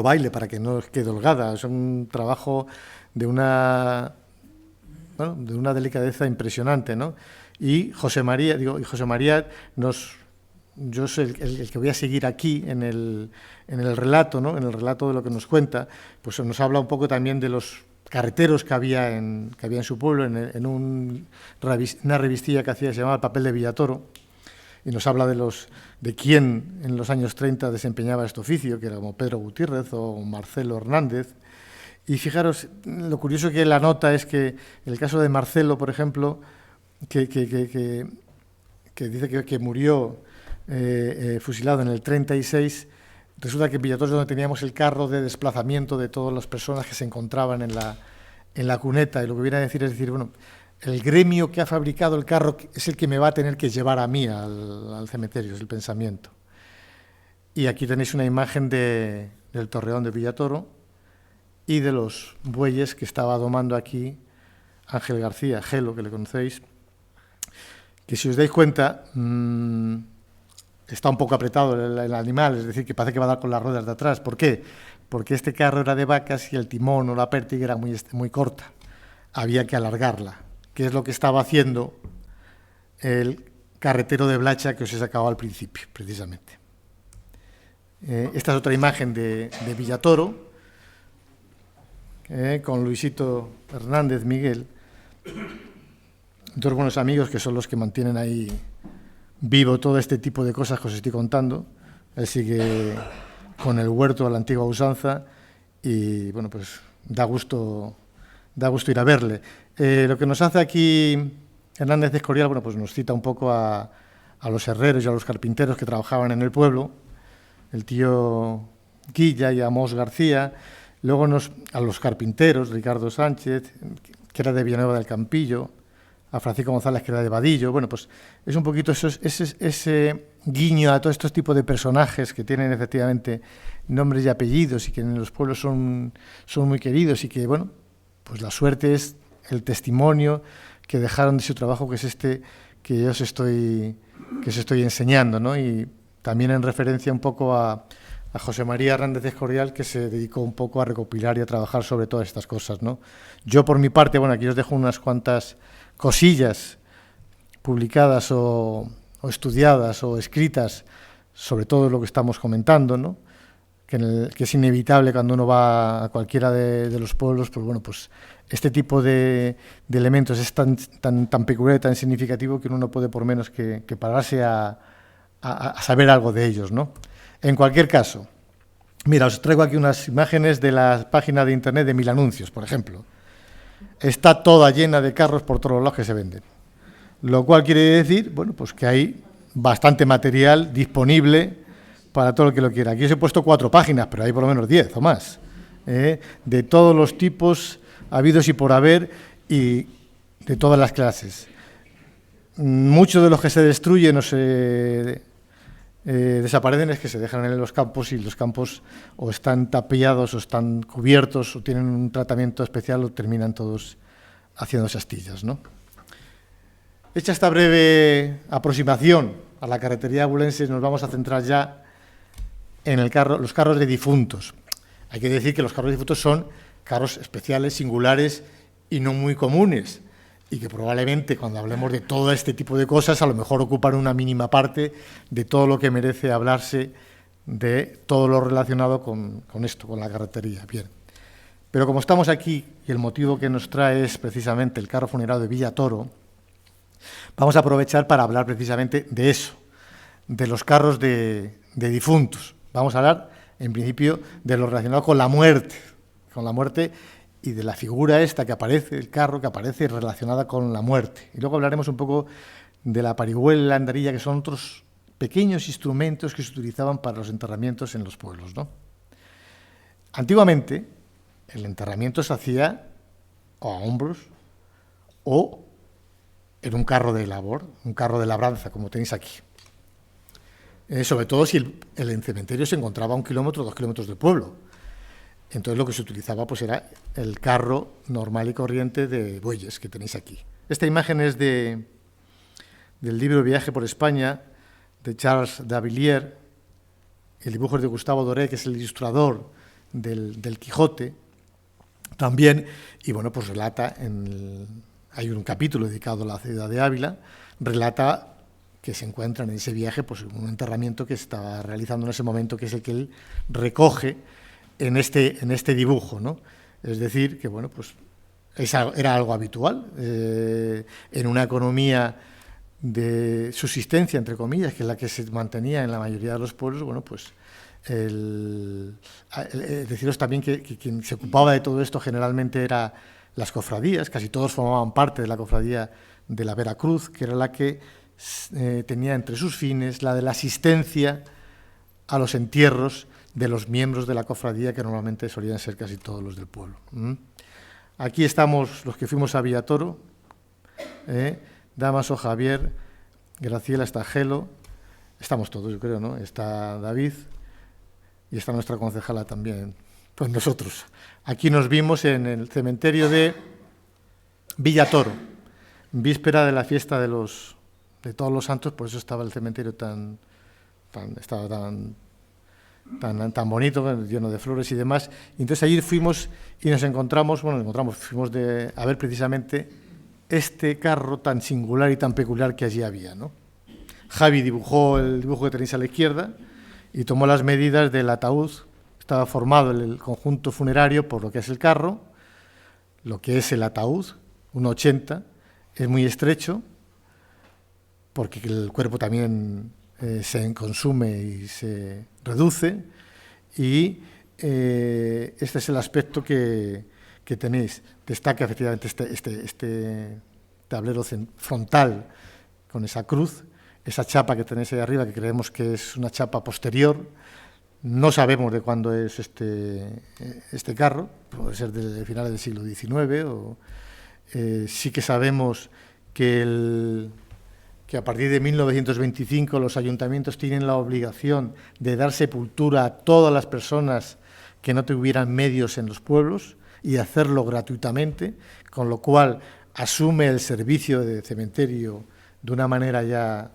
baile, para que no quede holgada. Es un trabajo de una delicadeza impresionante, ¿no? Y José María nos yo soy el que voy a seguir aquí en el relato, ¿no? En el relato de lo que nos cuenta, pues nos habla un poco también de los carreteros que había en su pueblo, en una revistilla que hacía, se llamaba El papel de Villatoro, y nos habla de quién en los años 30 desempeñaba este oficio, que era como Pedro Gutiérrez o Marcelo Hernández. Y fijaros, lo curioso que la nota es que el caso de Marcelo, por ejemplo, que dice que murió fusilado en el 36, resulta que en Villatoro es donde teníamos el carro de desplazamiento de todas las personas que se encontraban en la cuneta, y lo que viene a decir es decir, bueno, el gremio que ha fabricado el carro es el que me va a tener que llevar a mí al cementerio, es el pensamiento. Y aquí tenéis una imagen del torreón de Villatoro y de los bueyes que estaba domando aquí Ángel García, Gelo, que le conocéis, que si os dais cuenta está un poco apretado el animal, es decir, que parece que va a dar con las ruedas de atrás. ¿Por qué? Porque este carro era de vacas y el timón o la pértiga era muy corta, había que alargarla, que es lo que estaba haciendo el carretero de Blacha que os he sacado al principio, precisamente. Esta es otra imagen de Villatoro, con Luisito Hernández Miguel, dos buenos amigos que son los que mantienen ahí vivo todo este tipo de cosas que os estoy contando. Él sigue con el huerto a la antigua usanza y, bueno, pues da gusto ir a verle. Lo que nos hace aquí Hernández Escorial, bueno, pues nos cita un poco a los herreros y a los carpinteros que trabajaban en el pueblo, el tío Quilla y Amós García, luego a los carpinteros, Ricardo Sánchez, que era de Villanueva del Campillo, a Francisco González, que era de Vadillo. Bueno, pues es un poquito ese guiño a todos estos tipos de personajes que tienen efectivamente nombres y apellidos y que en los pueblos son muy queridos y que, bueno, pues la suerte es el testimonio que dejaron de su trabajo, que es este que yo os estoy enseñando, ¿no? Y también en referencia un poco a José María Hernández Escorial, que se dedicó un poco a recopilar y a trabajar sobre todas estas cosas, ¿no? Yo, por mi parte, bueno, aquí os dejo unas cuantas cosillas publicadas o estudiadas o escritas sobre todo lo que estamos comentando, ¿no? Que es inevitable cuando uno va a cualquiera de los pueblos, pues bueno, pues este tipo de elementos es tan peculiar y tan significativo que uno no puede por menos que pararse a saber algo de ellos, ¿no? En cualquier caso, mira, os traigo aquí unas imágenes de la página de internet de Mil Anuncios, por ejemplo. Está toda llena de carros por todos lados que se venden. Lo cual quiere decir, bueno, pues que hay bastante material disponible para todo el que lo quiera. Aquí os he puesto 4 páginas, pero hay por lo menos 10 o más, de todos los tipos habidos y por haber y de todas las clases. Muchos de los que se destruyen o se desaparecen es que se dejan en los campos y los campos o están tapiados o están cubiertos o tienen un tratamiento especial o terminan todos haciéndose astillas, ¿no? Hecha esta breve aproximación a la carretería abulense, nos vamos a centrar ya en los carros de difuntos. Hay que decir que los carros de difuntos son carros especiales, singulares y no muy comunes, y que probablemente cuando hablemos de todo este tipo de cosas a lo mejor ocupan una mínima parte de todo lo que merece hablarse de todo lo relacionado con esto, con la carretería. Bien. Pero como estamos aquí y el motivo que nos trae es precisamente el carro funerario de Villatoro, vamos a aprovechar para hablar precisamente de eso, de los carros de difuntos. Vamos a hablar, en principio, de lo relacionado con la muerte y de la figura esta que aparece, el carro que aparece relacionada con la muerte. Y luego hablaremos un poco de la parihuela y la andarilla, que son otros pequeños instrumentos que se utilizaban para los enterramientos en los pueblos, ¿no? Antiguamente, el enterramiento se hacía o a hombros o en un carro de labor, un carro de labranza, como tenéis aquí. Sobre todo si el cementerio se encontraba a 1 kilómetro o 2 kilómetros del pueblo. Entonces lo que se utilizaba pues era el carro normal y corriente de bueyes que tenéis aquí. Esta imagen es del libro Viaje por España, de Charles Davilliers. El dibujo es de Gustavo Doré, que es el ilustrador del Quijote también. Y bueno, pues relata, hay un capítulo dedicado a la ciudad de Ávila, relata que se encuentra en ese viaje, pues un enterramiento que estaba realizando en ese momento, que es el que él recoge en este dibujo, ¿no? Es decir, que bueno, pues era algo habitual en una economía de subsistencia, entre comillas, que es la que se mantenía en la mayoría de los pueblos. Bueno, pues deciros también que quien se ocupaba de todo esto generalmente eran las cofradías, casi todos formaban parte de la cofradía de la Veracruz, que era la que tenía entre sus fines la de la asistencia a los entierros de los miembros de la cofradía, que normalmente solían ser casi todos los del pueblo. Aquí estamos los que fuimos a Villatoro, Damaso, Javier, Graciela, está Gelo, estamos todos, yo creo, ¿no? Está David y está nuestra concejala también, pues nosotros. Aquí nos vimos en el cementerio de Villatoro, víspera de la fiesta de todos los santos, por eso estaba el cementerio tan bonito, lleno de flores y demás. Y entonces allí fuimos y fuimos a ver precisamente este carro tan singular y tan peculiar que allí había, ¿no? Javi dibujó el dibujo que tenéis a la izquierda y tomó las medidas del ataúd. Estaba formado el conjunto funerario por lo que es el carro, lo que es el ataúd, 1,80, es muy estrecho, porque el cuerpo también se consume y se reduce, y este es el aspecto que tenéis. Destaca efectivamente este tablero frontal con esa cruz, esa chapa que tenéis ahí arriba, que creemos que es una chapa posterior. No sabemos de cuándo es este carro, puede ser de finales del siglo XIX, o sí que sabemos que a partir de 1925 los ayuntamientos tienen la obligación de dar sepultura a todas las personas que no tuvieran medios en los pueblos y hacerlo gratuitamente, con lo cual asume el servicio de cementerio de una manera ya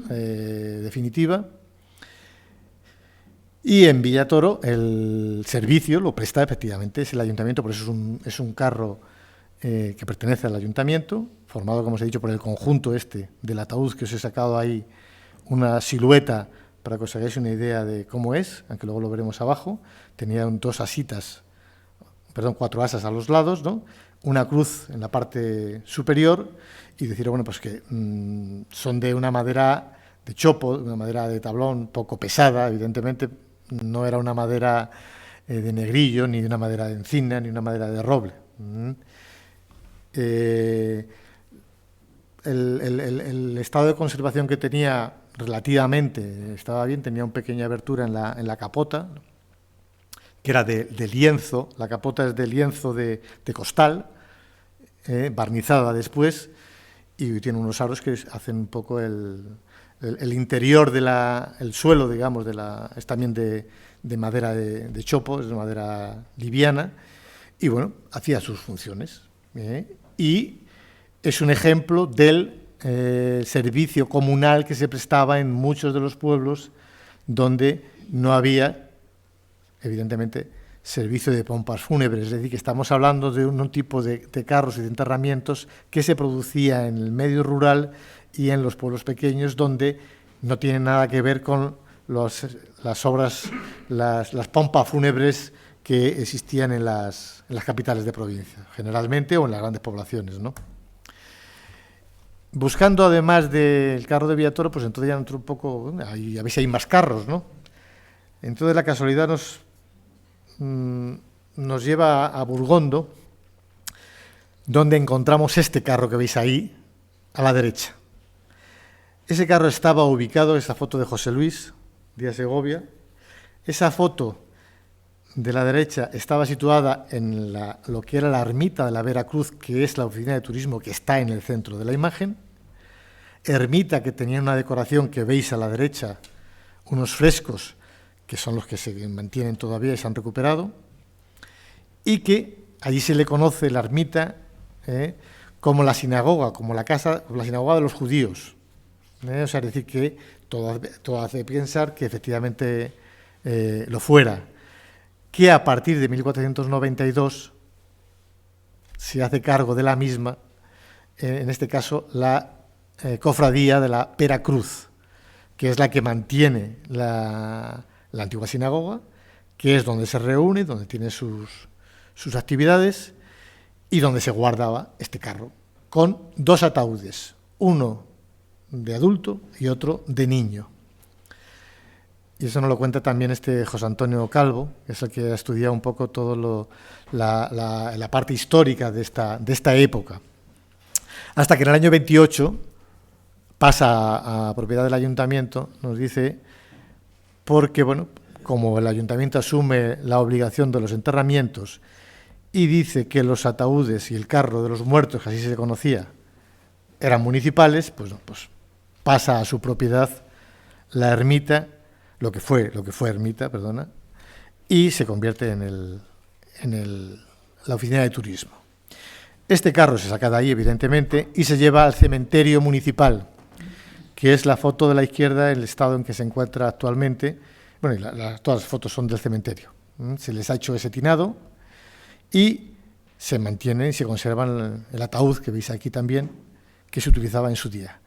definitiva. Y en Villatoro el servicio lo presta efectivamente, es el ayuntamiento, por eso es un carro que pertenece al ayuntamiento, formado, como os he dicho, por el conjunto del ataúd, que os he sacado ahí una silueta para que os hagáis una idea de cómo es, aunque luego lo veremos abajo. Tenía 4 asas a los lados, ¿no? Una cruz en la parte superior, y decir, bueno, pues que son de una madera de chopo, una madera de tablón poco pesada, evidentemente. No era una madera de negrillo, ni de una madera de encina, ni una madera de roble. El estado de conservación que tenía relativamente estaba bien, tenía una pequeña abertura en la capota, que era de lienzo. La capota es de lienzo de costal, barnizada después, y tiene unos aros que hacen un poco el interior el suelo, digamos, es también de madera de chopo, es de madera liviana, y bueno, hacía sus funciones. Y es un ejemplo del servicio comunal que se prestaba en muchos de los pueblos donde no había, evidentemente, servicio de pompas fúnebres. Es decir, que estamos hablando de un tipo de carros y de enterramientos que se producía en el medio rural y en los pueblos pequeños, donde no tienen nada que ver con las obras, las pompas fúnebres que existían en las capitales de provincia, generalmente, o en las grandes poblaciones, ¿no? Buscando, además del carro de Villatoro, pues entonces ya entró un poco, a ver si hay más carros, ¿no? Entonces la casualidad nos lleva a Burgondo, donde encontramos este carro que veis ahí, a la derecha. Ese carro estaba ubicado, esa foto de José Luis Díaz Segovia, esa foto de la derecha estaba situada en lo que era la ermita de la Veracruz, que es la oficina de turismo que está en el centro de la imagen. Ermita que tenía una decoración que veis a la derecha, unos frescos que son los que se mantienen todavía y se han recuperado, y que allí se le conoce la ermita como la sinagoga, como la sinagoga de los judíos. O sea, es decir, que todo hace pensar que efectivamente lo fuera. Que a partir de 1492 se hace cargo de la misma, en este caso, la cofradía de la Veracruz, que es la que mantiene la antigua sinagoga, que es donde se reúne, donde tiene sus actividades y donde se guardaba este carro, con 2 ataúdes, uno de adulto y otro de niño. Y eso nos lo cuenta también este José Antonio Calvo, que es el que ha estudiado un poco todo la parte histórica de esta época. Hasta que en el año 28 pasa a propiedad del ayuntamiento, nos dice, porque, bueno, como el ayuntamiento asume la obligación de los enterramientos y dice que los ataúdes y el carro de los muertos, que así se conocía, eran municipales, pues pasa a su propiedad la ermita, lo que fue ermita, perdona, y se convierte en la oficina de turismo. Este carro se saca de ahí, evidentemente, y se lleva al cementerio municipal, que es la foto de la izquierda, el estado en que se encuentra actualmente. Bueno, y todas las fotos son del cementerio. Se les ha hecho ese tinado y se mantiene y se conservan el ataúd, que veis aquí también, que se utilizaba en su día.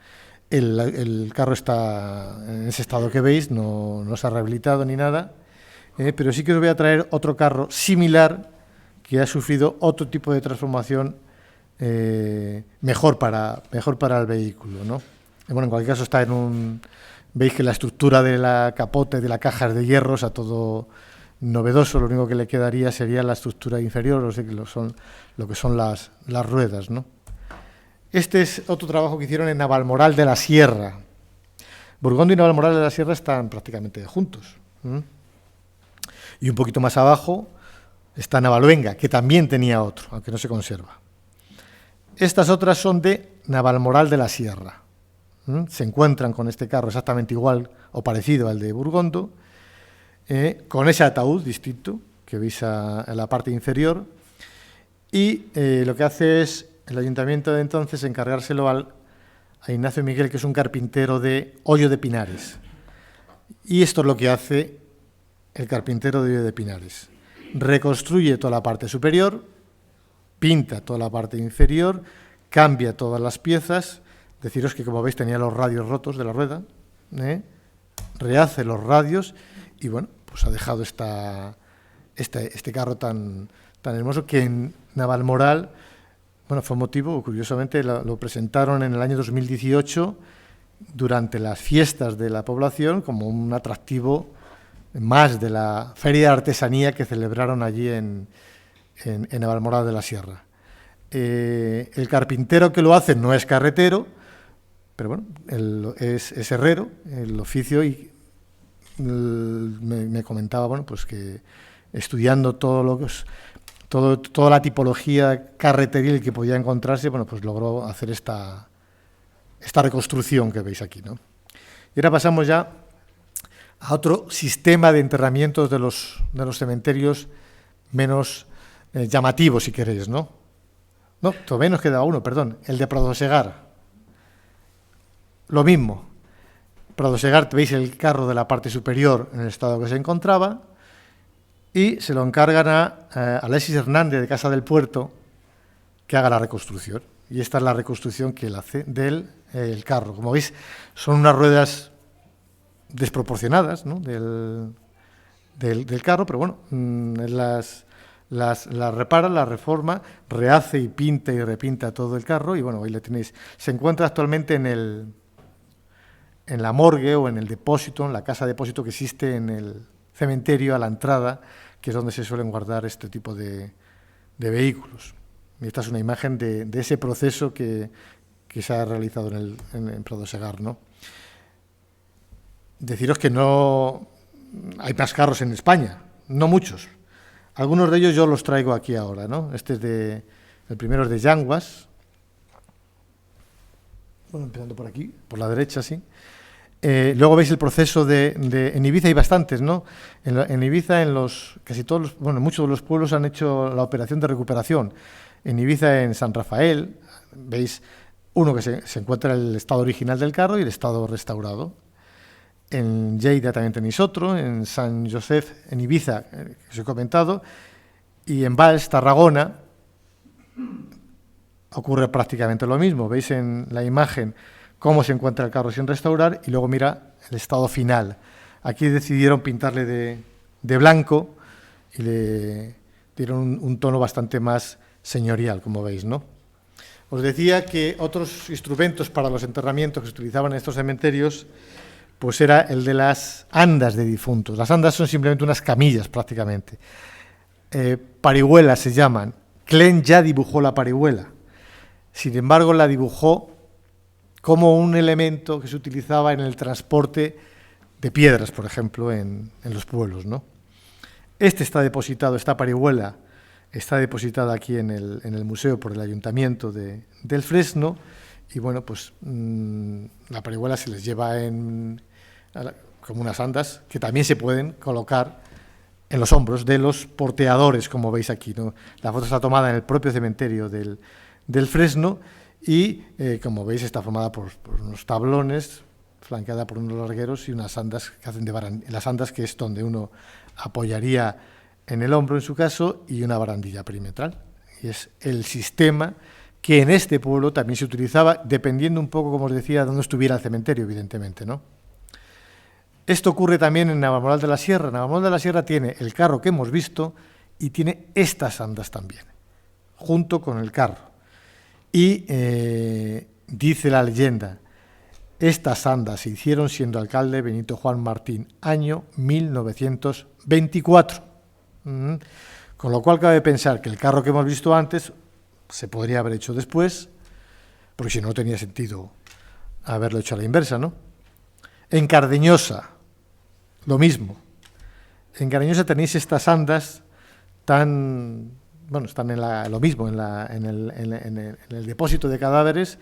El carro está en ese estado que veis, no se ha rehabilitado ni nada, pero sí que os voy a traer otro carro similar que ha sufrido otro tipo de transformación mejor para el vehículo, ¿no? Bueno, en cualquier caso está veis que la estructura de la capota y de la caja es de hierro, o sea, todo novedoso. Lo único que le quedaría sería la estructura inferior, o sea, lo que son las ruedas, ¿no? Este es otro trabajo que hicieron en Navalmoral de la Sierra. Burgondo y Navalmoral de la Sierra están prácticamente juntos. Y un poquito más abajo está Navalluenga, que también tenía otro, aunque no se conserva. Estas otras son de Navalmoral de la Sierra. Se encuentran con este carro exactamente igual o parecido al de Burgondo, con ese ataúd distinto que veis en la parte inferior, y lo que hace es el ayuntamiento de entonces encargárselo a Ignacio Miguel, que es un carpintero de Hoyo de Pinares. Y esto es lo que hace el carpintero de Hoyo de Pinares. Reconstruye toda la parte superior, pinta toda la parte inferior, cambia todas las piezas. Deciros que, como veis, tenía los radios rotos de la rueda, rehace los radios y, bueno, pues ha dejado este carro tan hermoso que en Navalmoral, bueno, fue motivo, curiosamente, lo presentaron en el año 2018 durante las fiestas de la población como un atractivo más de la feria de artesanía que celebraron allí en Navalmoral de la Sierra. El carpintero que lo hace no es carretero, pero bueno, es herrero, el oficio, y me comentaba, bueno, pues que estudiando toda la tipología carreteril que podía encontrarse, bueno, pues logró hacer esta reconstrucción que veis aquí, ¿no? Y ahora pasamos ya a otro sistema de enterramientos de los cementerios menos llamativos, si queréis, ¿no? No, todavía nos queda uno, perdón, el de Pradossegar. Lo mismo, Pradossegar, veis el carro de la parte superior en el estado que se encontraba, y se lo encargan a Alexis Hernández de Casa del Puerto que haga la reconstrucción. Y esta es la reconstrucción que él hace del carro. Como veis, son unas ruedas desproporcionadas, ¿no?, del carro, pero bueno, las repara, las reforma, rehace y pinta y repinta todo el carro, y bueno, ahí le tenéis. Se encuentra actualmente en la morgue o en el depósito, en la casa de depósito que existe en el cementerio a la entrada, que es donde se suelen guardar este tipo de vehículos. Y esta es una imagen de ese proceso que se ha realizado en Pradossegar, ¿no? Deciros que no hay más carros en España, no muchos. Algunos de ellos yo los traigo aquí ahora, ¿no? El primero es de Yanguas. Bueno, empezando por aquí, por la derecha, sí. Luego veis el proceso en Ibiza hay bastantes, ¿no? En Ibiza, casi todos muchos de los pueblos han hecho la operación de recuperación. En Ibiza, en San Rafael, veis uno que se encuentra en el estado original del carro y el estado restaurado. En Lleida también tenéis otro, en San Josef, en Ibiza, que os he comentado, y en Valls, Tarragona, ocurre prácticamente lo mismo. Veis en la imagen cómo se encuentra el carro sin restaurar y luego mira el estado final. Aquí decidieron pintarle de blanco y le dieron un tono bastante más señorial, como veis, ¿no? Os decía que otros instrumentos para los enterramientos que se utilizaban en estos cementerios pues era el de las andas de difuntos. Las andas son simplemente unas camillas prácticamente. Parihuelas se llaman. Klen ya dibujó la parihuela. Sin embargo, la dibujó como un elemento que se utilizaba en el transporte de piedras, por ejemplo, en los pueblos, ¿no? Esta parihuela está depositada aquí en el museo por el Ayuntamiento del Fresno y, bueno, pues la parihuela se les lleva como unas andas que también se pueden colocar en los hombros de los porteadores, como veis aquí, ¿no? La foto está tomada en el propio cementerio del Fresno y, como veis, está formada por unos tablones, flanqueada por unos largueros y unas andas que hacen de barandilla. Las andas, que es donde uno apoyaría en el hombro, en su caso, y una barandilla perimetral. Y es el sistema que en este pueblo también se utilizaba, dependiendo un poco, como os decía, de dónde estuviera el cementerio, evidentemente, ¿no? Esto ocurre también en Navamoral de la Sierra. Navamoral de la Sierra tiene el carro que hemos visto y tiene estas andas también, junto con el carro. Y dice la leyenda, estas andas se hicieron siendo alcalde Benito Juan Martín, año 1924. Con lo cual cabe pensar que el carro que hemos visto antes se podría haber hecho después, porque si no tenía sentido haberlo hecho a la inversa, ¿no? En Cardeñosa, lo mismo. En Cardeñosa tenéis estas andas están en lo mismo, en el depósito de cadáveres,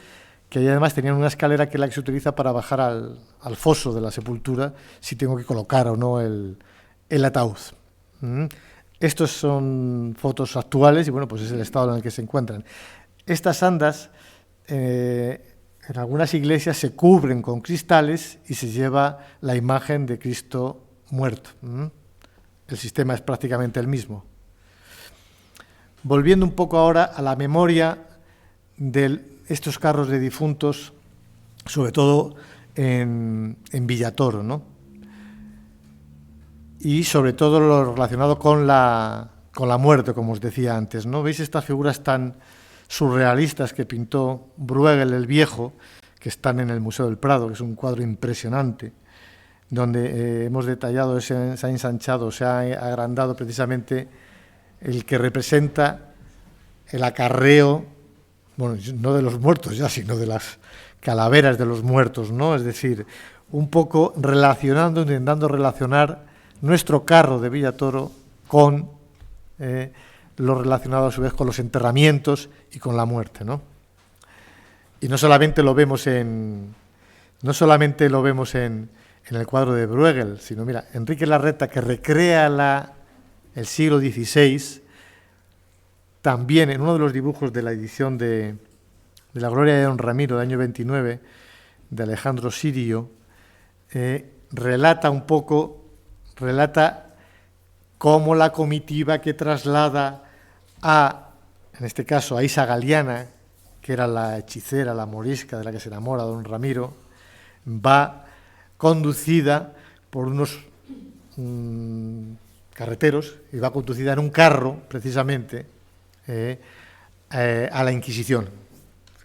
que además tenían una escalera que es la que se utiliza para bajar al foso de la sepultura, si tengo que colocar o no el ataúd. Estos son fotos actuales y, bueno, pues es el estado en el que se encuentran. Estas andas, en algunas iglesias se cubren con cristales y se lleva la imagen de Cristo muerto. El sistema es prácticamente el mismo. Volviendo un poco ahora a la memoria de estos carros de difuntos, sobre todo en Villatoro, ¿no? Y sobre todo lo relacionado con la muerte, como os decía antes, ¿no? ¿Veis estas figuras tan surrealistas que pintó Bruegel el Viejo, que están en el Museo del Prado, que es un cuadro impresionante, donde hemos detallado, se ha ensanchado, se ha agrandado precisamente el que representa el acarreo, bueno, no de los muertos ya, sino de las calaveras de los muertos, ¿no? Es decir, un poco intentando relacionar nuestro carro de Villatoro con lo relacionado a su vez con los enterramientos y con la muerte, ¿no? Y no solamente lo vemos en el cuadro de Bruegel, sino, mira, Enrique Larreta, que recrea el siglo XVI, también en uno de los dibujos de la edición de la Gloria de Don Ramiro, del año 29, de Alejandro Sirio, relata cómo la comitiva que traslada en este caso, a Isa Galiana, que era la hechicera, la morisca de la que se enamora Don Ramiro, va conducida por unos carreteros y va conducida en un carro, precisamente, a la Inquisición.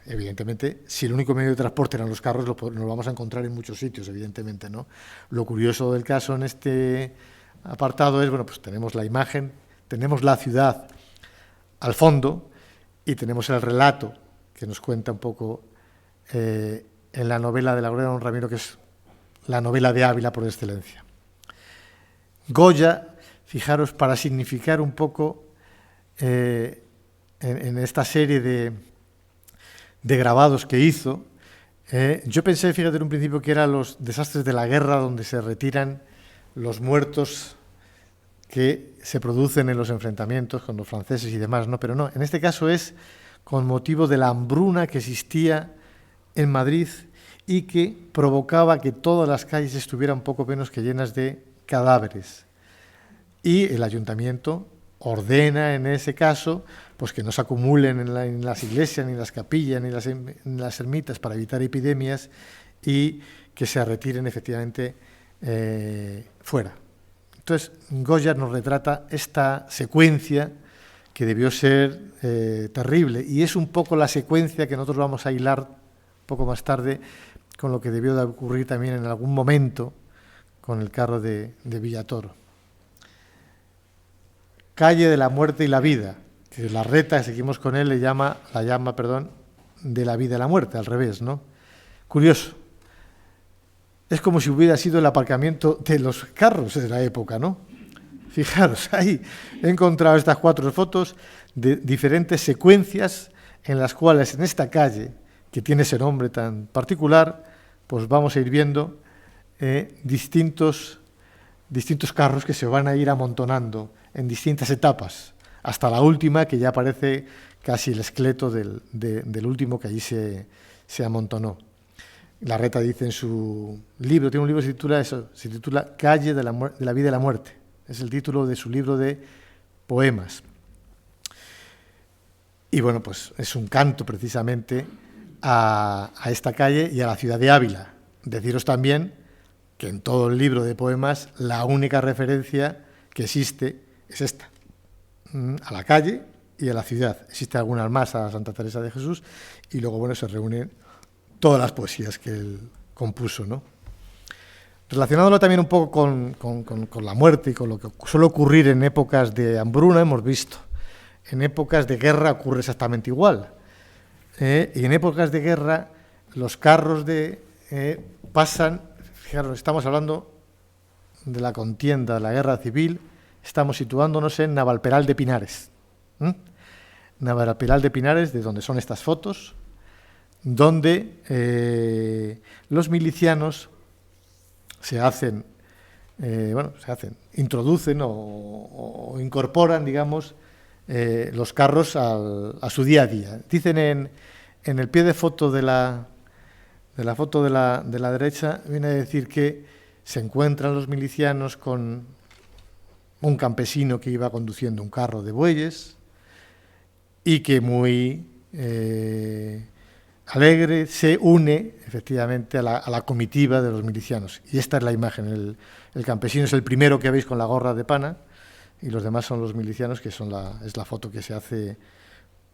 Evidentemente, si el único medio de transporte eran los carros, nos vamos a encontrar en muchos sitios, evidentemente, ¿no? Lo curioso del caso en este apartado es, bueno, pues tenemos la imagen, tenemos la ciudad al fondo y tenemos el relato que nos cuenta un poco en la novela de la Gloria de Don Ramiro, que es la novela de Ávila por excelencia. Goya, fijaros, para significar un poco en esta serie de grabados que hizo, yo pensé, fíjate, en un principio que eran los desastres de la guerra, donde se retiran los muertos que se producen en los enfrentamientos con los franceses y demás, ¿no? Pero no, en este caso es con motivo de la hambruna que existía en Madrid y que provocaba que todas las calles estuvieran poco menos que llenas de cadáveres. Y el ayuntamiento ordena en ese caso pues que no se acumulen en las iglesias, ni en las capillas, ni en las ermitas para evitar epidemias y que se retiren efectivamente fuera. Entonces, Goya nos retrata esta secuencia que debió ser terrible y es un poco la secuencia que nosotros vamos a hilar un poco más tarde con lo que debió de ocurrir también en algún momento con el carro de Villatoro. Calle de la muerte y la vida, que Larreta, seguimos con él, la llama de la vida y la muerte, al revés, ¿no? Curioso. Es como si hubiera sido el aparcamiento de los carros de la época, ¿no? Fijaros, ahí he encontrado estas 4 fotos de diferentes secuencias en las cuales en esta calle, que tiene ese nombre tan particular, pues vamos a ir viendo distintos carros que se van a ir amontonando en distintas etapas, hasta la última, que ya parece casi el esqueleto del último que allí se amontonó. Larreta dice en su libro, tiene un libro que se titula Calle de la vida y la muerte. Es el título de su libro de poemas. Y bueno, pues es un canto precisamente a esta calle y a la ciudad de Ávila. Deciros también que en todo el libro de poemas la única referencia que existe es esta, a la calle y a la ciudad. Existe algunas más a Santa Teresa de Jesús y luego, bueno, se reúnen todas las poesías que él compuso, ¿no? Relacionándolo también un poco con la muerte y con lo que suele ocurrir en épocas de hambruna, hemos visto. En épocas de guerra ocurre exactamente igual. Y en épocas de guerra los carros pasan, fijaros, estamos hablando de la contienda, de la guerra civil, estamos situándonos en Navalperal de Pinares. Navalperal de Pinares, de donde son estas fotos, donde los milicianos introducen o incorporan, digamos, los carros a su día a día. Dicen en el pie de foto de la foto de la derecha, viene a decir que se encuentran los milicianos con un campesino que iba conduciendo un carro de bueyes y que muy alegre se une efectivamente a la comitiva de los milicianos. Y esta es la imagen. El campesino es el primero que veis con la gorra de pana y los demás son los milicianos, que es la foto que se hace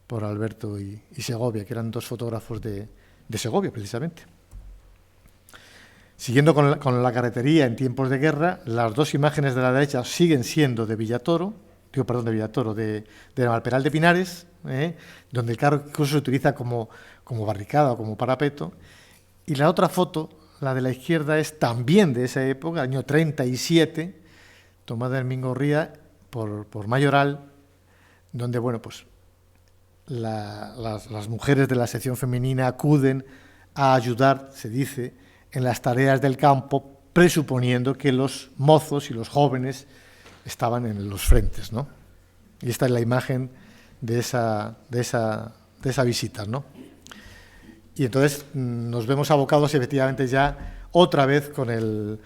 por Alberto y Segovia, que eran 2 fotógrafos de Segovia, precisamente. Siguiendo con la carretería en tiempos de guerra, las 2 imágenes de la derecha siguen siendo de Navalperal de Pinares, donde el carro incluso se utiliza como barricada o como parapeto. Y la otra foto, la de la izquierda, es también de esa época, año 37, tomada en Mingorría por Mayoral, donde, bueno, pues las mujeres de la sección femenina acuden a ayudar, se dice, en las tareas del campo, presuponiendo que los mozos y los jóvenes estaban en los frentes, ¿no? Y esta es la imagen de esa visita, ¿no? Y entonces nos vemos abocados efectivamente ya otra vez con el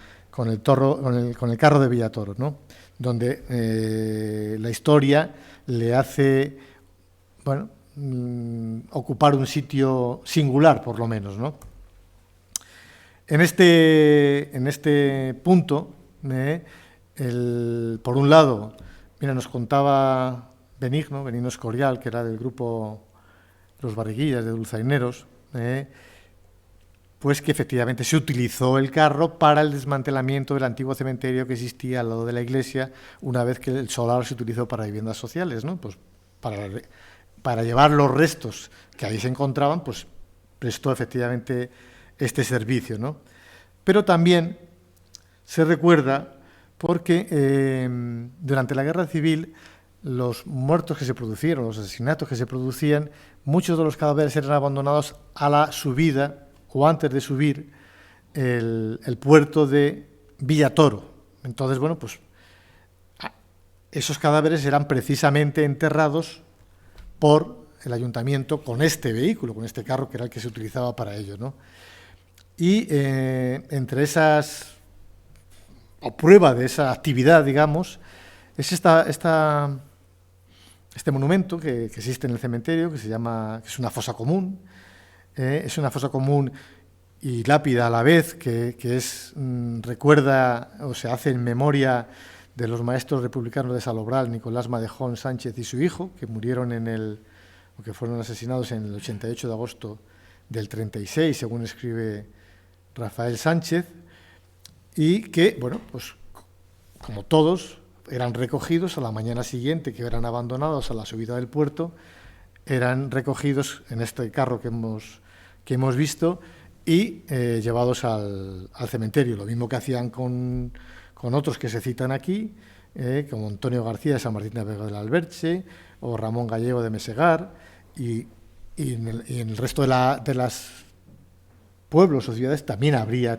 carro de Villatoro, ¿no? Donde la historia le hace, bueno, ocupar un sitio singular, por lo menos, ¿no? En este punto, por un lado, mira, nos contaba Benigno Escorial, que era del grupo Los Barriguillas de Dulzaineros, pues que efectivamente se utilizó el carro para el desmantelamiento del antiguo cementerio que existía al lado de la iglesia, una vez que el solar se utilizó para viviendas sociales, ¿no? Pues para llevar los restos que ahí se encontraban, pues prestó efectivamente este servicio, ¿no? Pero también se recuerda porque durante la guerra civil los muertos que se producieron, los asesinatos que se producían, muchos de los cadáveres eran abandonados a la subida o antes de subir el puerto de Villatoro. Entonces, bueno, pues esos cadáveres eran precisamente enterrados por el ayuntamiento con este vehículo, con este carro que era el que se utilizaba para ello, ¿no? Y entre esas, o prueba de esa actividad, digamos, es esta este monumento que existe en el cementerio, que es una fosa común. Es una fosa común y lápida a la vez, que recuerda o se hace en memoria de los maestros republicanos de Salobral, Nicolás Madejón Sánchez y su hijo, que murieron o que fueron asesinados en el 88 de agosto del 36, según escribe Rafael Sánchez, y que, bueno, pues como todos, eran recogidos a la mañana siguiente, que eran abandonados a la subida del puerto, eran recogidos en este carro que hemos visto y llevados al cementerio. Lo mismo que hacían con otros que se citan aquí, como Antonio García de San Martín de Vega del Alberche o Ramón Gallego de Mesegar, y en el resto de las pueblos o ciudades también habría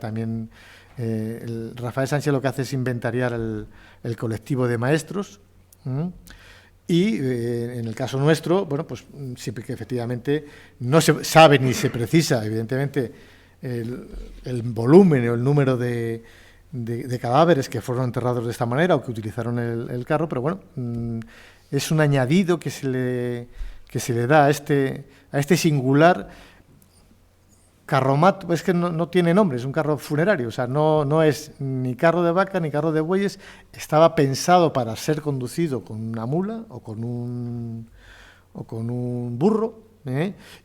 Rafael Sánchez lo que hace es inventariar el colectivo de maestros. Y en el caso nuestro, bueno, pues siempre que efectivamente no se sabe ni se precisa, evidentemente, el volumen o el número de cadáveres que fueron enterrados de esta manera o que utilizaron el carro, pero bueno, es un añadido que se le da a este singular carromato. Es que no tiene nombre, es un carro funerario, o sea, no es ni carro de vaca ni carro de bueyes. Estaba pensado para ser conducido con una mula o con un burro,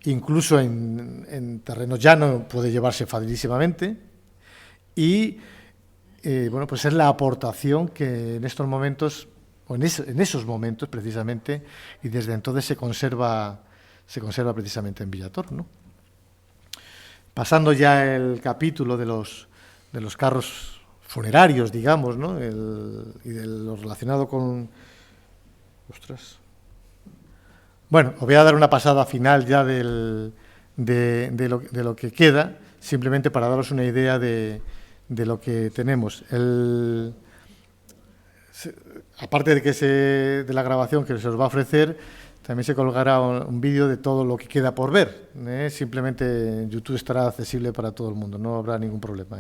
incluso en terreno llano puede llevarse facilísimamente, y bueno, pues es la aportación que en estos momentos, o en esos momentos precisamente, y desde entonces se conserva precisamente en Villator, ¿no? Pasando ya el capítulo de los carros funerarios, digamos, ¿no? Y de lo relacionado con... Ostras. Bueno, os voy a dar una pasada final ya de lo que queda, simplemente para daros una idea de lo que tenemos. Aparte de la grabación que se os va a ofrecer, también se colgará un vídeo de todo lo que queda por ver. Simplemente YouTube estará accesible para todo el mundo, no habrá ningún problema.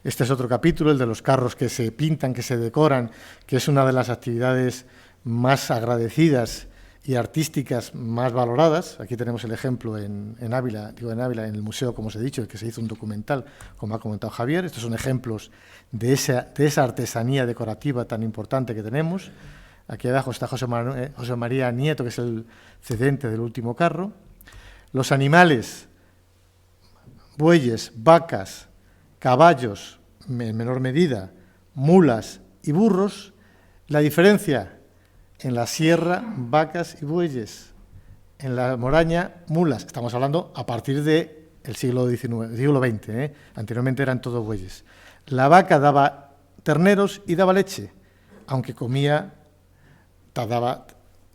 Este es otro capítulo, el de los carros que se pintan, que se decoran, que es una de las actividades más agradecidas y artísticas más valoradas. Aquí tenemos el ejemplo en Ávila, en el museo, como os he dicho, el que se hizo un documental, como ha comentado Javier. Estos son ejemplos de esa artesanía decorativa tan importante que tenemos. Aquí abajo está José María Nieto, que es el cedente del último carro. Los animales, bueyes, vacas, caballos, en menor medida, mulas y burros. La diferencia: en la sierra, vacas y bueyes; en la moraña, mulas. Estamos hablando a partir del siglo XX. Anteriormente eran todos bueyes. La vaca daba terneros y daba leche, aunque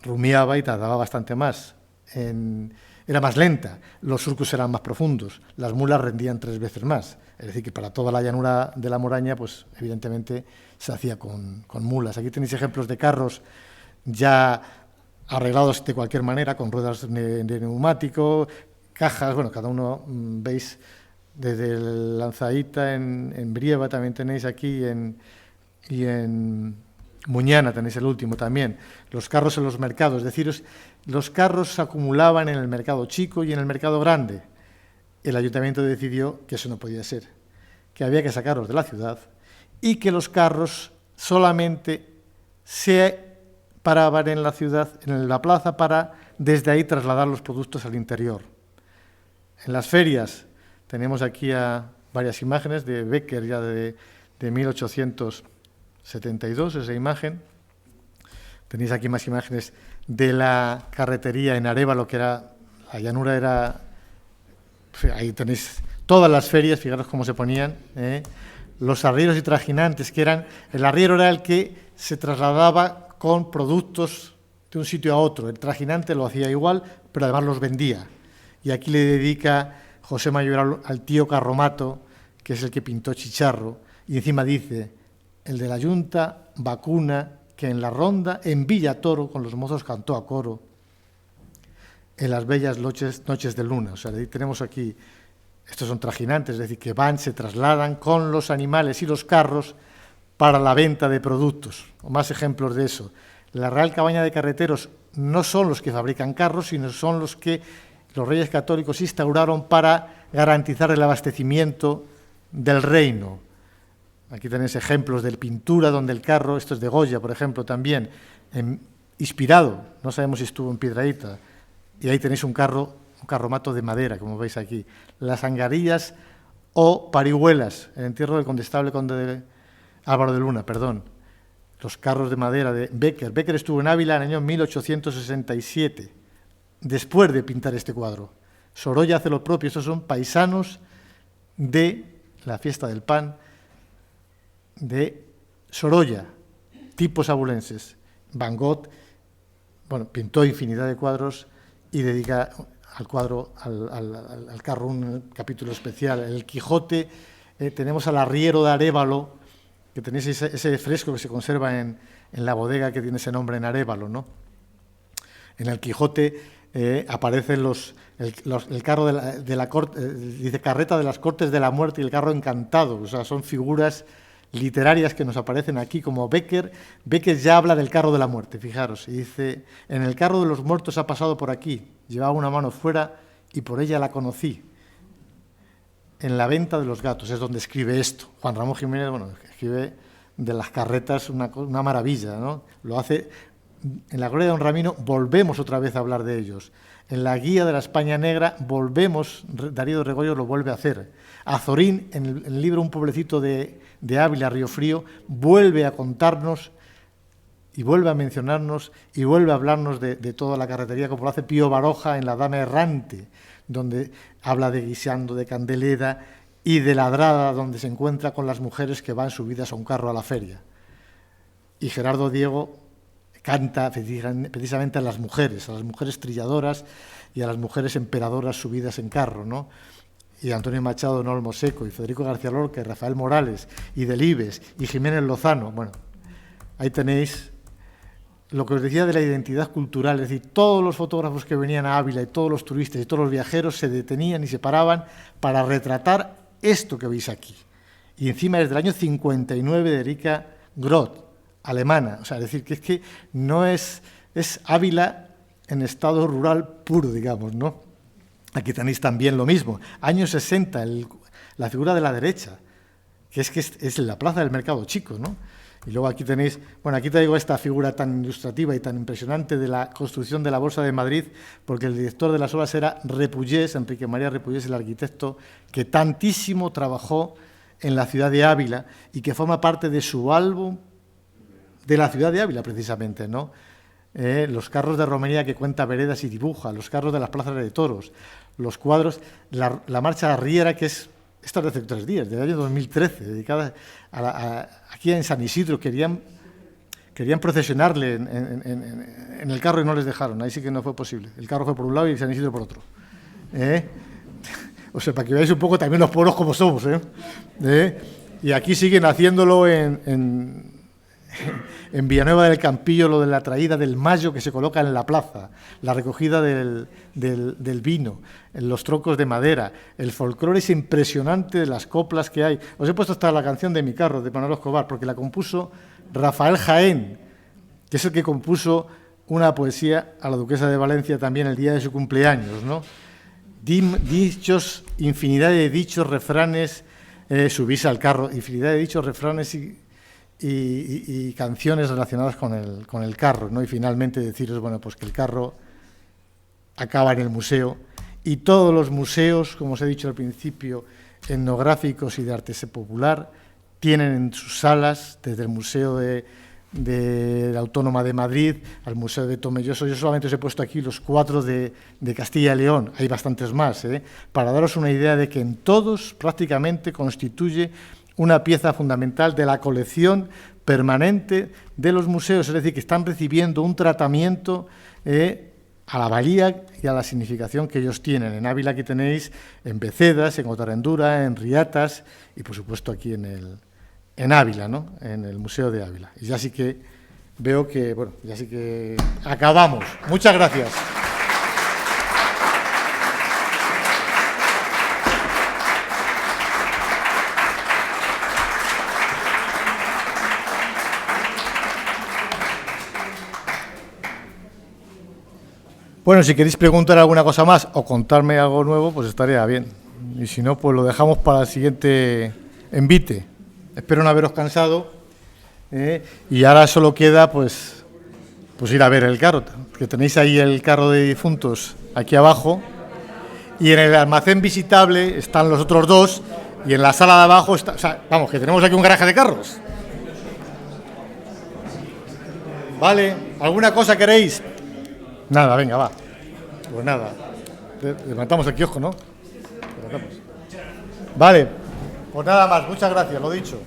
rumiaba y tardaba bastante más. Era más lenta, los surcos eran más profundos, las mulas rendían 3 veces más. Es decir, que para toda la llanura de la Moraña, pues evidentemente se hacía con mulas. Aquí tenéis ejemplos de carros ya arreglados de cualquier manera, con ruedas de neumático, cajas, bueno, cada uno veis desde el Lanzaíta en Brieva, también tenéis aquí, y en Muñana tenéis el último también. Los carros en los mercados, es decir, los carros se acumulaban en el mercado chico y en el mercado grande. El ayuntamiento decidió que eso no podía ser, que había que sacarlos de la ciudad y que los carros solamente se paraban en la ciudad, en la plaza, para desde ahí trasladar los productos al interior. En las ferias tenemos aquí varias imágenes de Becker ya de 1872, esa imagen. Tenéis aquí más imágenes de la carretería en Arévalo, que era la llanura, era... Ahí tenéis todas las ferias, fijaros cómo se ponían. Los arrieros y trajinantes, que eran... El arriero era el que se trasladaba con productos de un sitio a otro. El trajinante lo hacía igual, pero además los vendía. Y aquí le dedica José Mayor al tío Carromato, que es el que pintó Chicharro, y encima dice: el de la Yunta vacuna, que en la ronda en Villatoro con los mozos cantó a coro en las bellas noches de luna. O sea, tenemos aquí, estos son trajinantes, es decir, que se trasladan con los animales y los carros para la venta de productos. O más ejemplos de eso. La Real Cabaña de Carreteros no son los que fabrican carros, sino son los que los Reyes Católicos instauraron para garantizar el abastecimiento del reino. Aquí tenéis ejemplos de pintura donde el carro, esto es de Goya, por ejemplo, también, inspirado, no sabemos si estuvo en Piedrahíta, y ahí tenéis un carromato de madera, como veis aquí. Las angarillas o parihuelas, el entierro del condestable conde de Álvaro de Luna, perdón. Los carros de madera de Bécquer. Bécquer estuvo en Ávila en el año 1867, después de pintar este cuadro. Sorolla hace lo propio, estos son paisanos de la fiesta del pan de Sorolla, tipos abulenses. Van Gogh, bueno, pintó infinidad de cuadros y dedica al cuadro, al carro, un capítulo especial. El Quijote, tenemos al arriero de Arévalo, que tenéis ese fresco que se conserva en la bodega que tiene ese nombre en Arévalo, ¿no? En el Quijote aparecen el carro de la corte, dice carreta de las cortes de la muerte y el carro encantado, o sea, son figuras literarias que nos aparecen aquí, como Bécquer. Bécquer ya habla del carro de la muerte, fijaros, y dice, en el carro de los muertos ha pasado por aquí, llevaba una mano fuera y por ella la conocí. En la venta de los gatos, es donde escribe esto. Juan Ramón Jiménez, bueno, escribe de las carretas una maravilla, ¿no? Lo hace en la Gloria de don Ramiro, volvemos otra vez a hablar de ellos. En la Guía de la España Negra volvemos, Darío de Regoyos lo vuelve a hacer. Azorín, en el libro Un pueblecito de Ávila, Río Frío, vuelve a contarnos y vuelve a mencionarnos y vuelve a hablarnos de toda la carretería, como lo hace Pío Baroja en La Dama Errante, donde habla de Guisando, de Candeleda y de Ladrada, donde se encuentra con las mujeres que van subidas a un carro a la feria. Y Gerardo Diego canta precisamente a las mujeres trilladoras y a las mujeres emperadoras subidas en carro, ¿no? Y Antonio Machado en Olmo Seco, y Federico García Lorca, y Rafael Morales, y Delibes, y Jiménez Lozano. Bueno, ahí tenéis lo que os decía de la identidad cultural, es decir, todos los fotógrafos que venían a Ávila y todos los turistas y todos los viajeros se detenían y se paraban para retratar esto que veis aquí. Y encima es del año 59 de Erika Groth, alemana, o sea, es decir, que es que no es Ávila en estado rural puro, digamos, ¿no? Aquí tenéis también lo mismo, años 60, la figura de la derecha, que es la plaza del Mercado Chico, ¿no? Y luego aquí tenéis, bueno, aquí traigo esta figura tan ilustrativa y tan impresionante de la construcción de la Bolsa de Madrid, porque el director de las obras era Repullés, Enrique María Repullés, el arquitecto que tantísimo trabajó en la ciudad de Ávila y que forma parte de su álbum de la ciudad de Ávila, precisamente, ¿no? Los carros de romería que cuenta veredas y dibuja, los carros de las plazas de toros, los cuadros, la marcha arriera, que es esta de hace 3 días, del año 2013, dedicada aquí en San Isidro, querían procesionarle en el carro y no les dejaron, ahí sí que no fue posible. El carro fue por un lado y San Isidro por otro. O sea, para que veáis un poco también los pueblos como somos, Y aquí siguen haciéndolo en Villanueva del Campillo, lo de la traída del mayo que se coloca en la plaza, la recogida del vino, los troncos de madera, el folclore es impresionante de las coplas que hay. Os he puesto hasta la canción de Mi carro, de Manolo Escobar, porque la compuso Rafael Jaén, que es el que compuso una poesía a la duquesa de Valencia también el día de su cumpleaños, ¿no? Dichos, infinidad de dichos, refranes, subirse al carro, infinidad de dichos, refranes y canciones relacionadas con el carro, ¿no? Y finalmente deciros, bueno, pues que el carro acaba en el museo y todos los museos, como os he dicho al principio, etnográficos y de arte popular, tienen en sus salas, desde el Museo de la Autónoma de Madrid al Museo de Tomelloso. Yo solamente os he puesto aquí los 4 de Castilla y León, hay bastantes más, para daros una idea de que en todos prácticamente constituye una pieza fundamental de la colección permanente de los museos, es decir, que están recibiendo un tratamiento a la valía y a la significación que ellos tienen. En Ávila aquí tenéis, en Becedas, en Otarendura, en Riatas y, por supuesto, aquí en Ávila, ¿no? En el Museo de Ávila. Y ya sí que veo que, bueno, ya sí que acabamos. Muchas gracias. Bueno, si queréis preguntar alguna cosa más o contarme algo nuevo, pues estaría bien. Y si no, pues lo dejamos para el siguiente envite. Espero no haberos cansado. Y ahora solo queda, pues ir a ver el carro, que tenéis ahí el carro de difuntos aquí abajo. Y en el almacén visitable están los otros dos. Y en la sala de abajo está, o sea, vamos, que tenemos aquí un garaje de carros. ¿Vale? ¿Alguna cosa queréis? Nada, venga, va. Pues nada. Levantamos el kiosco, ¿no? Vale. Pues nada más. Muchas gracias, lo dicho.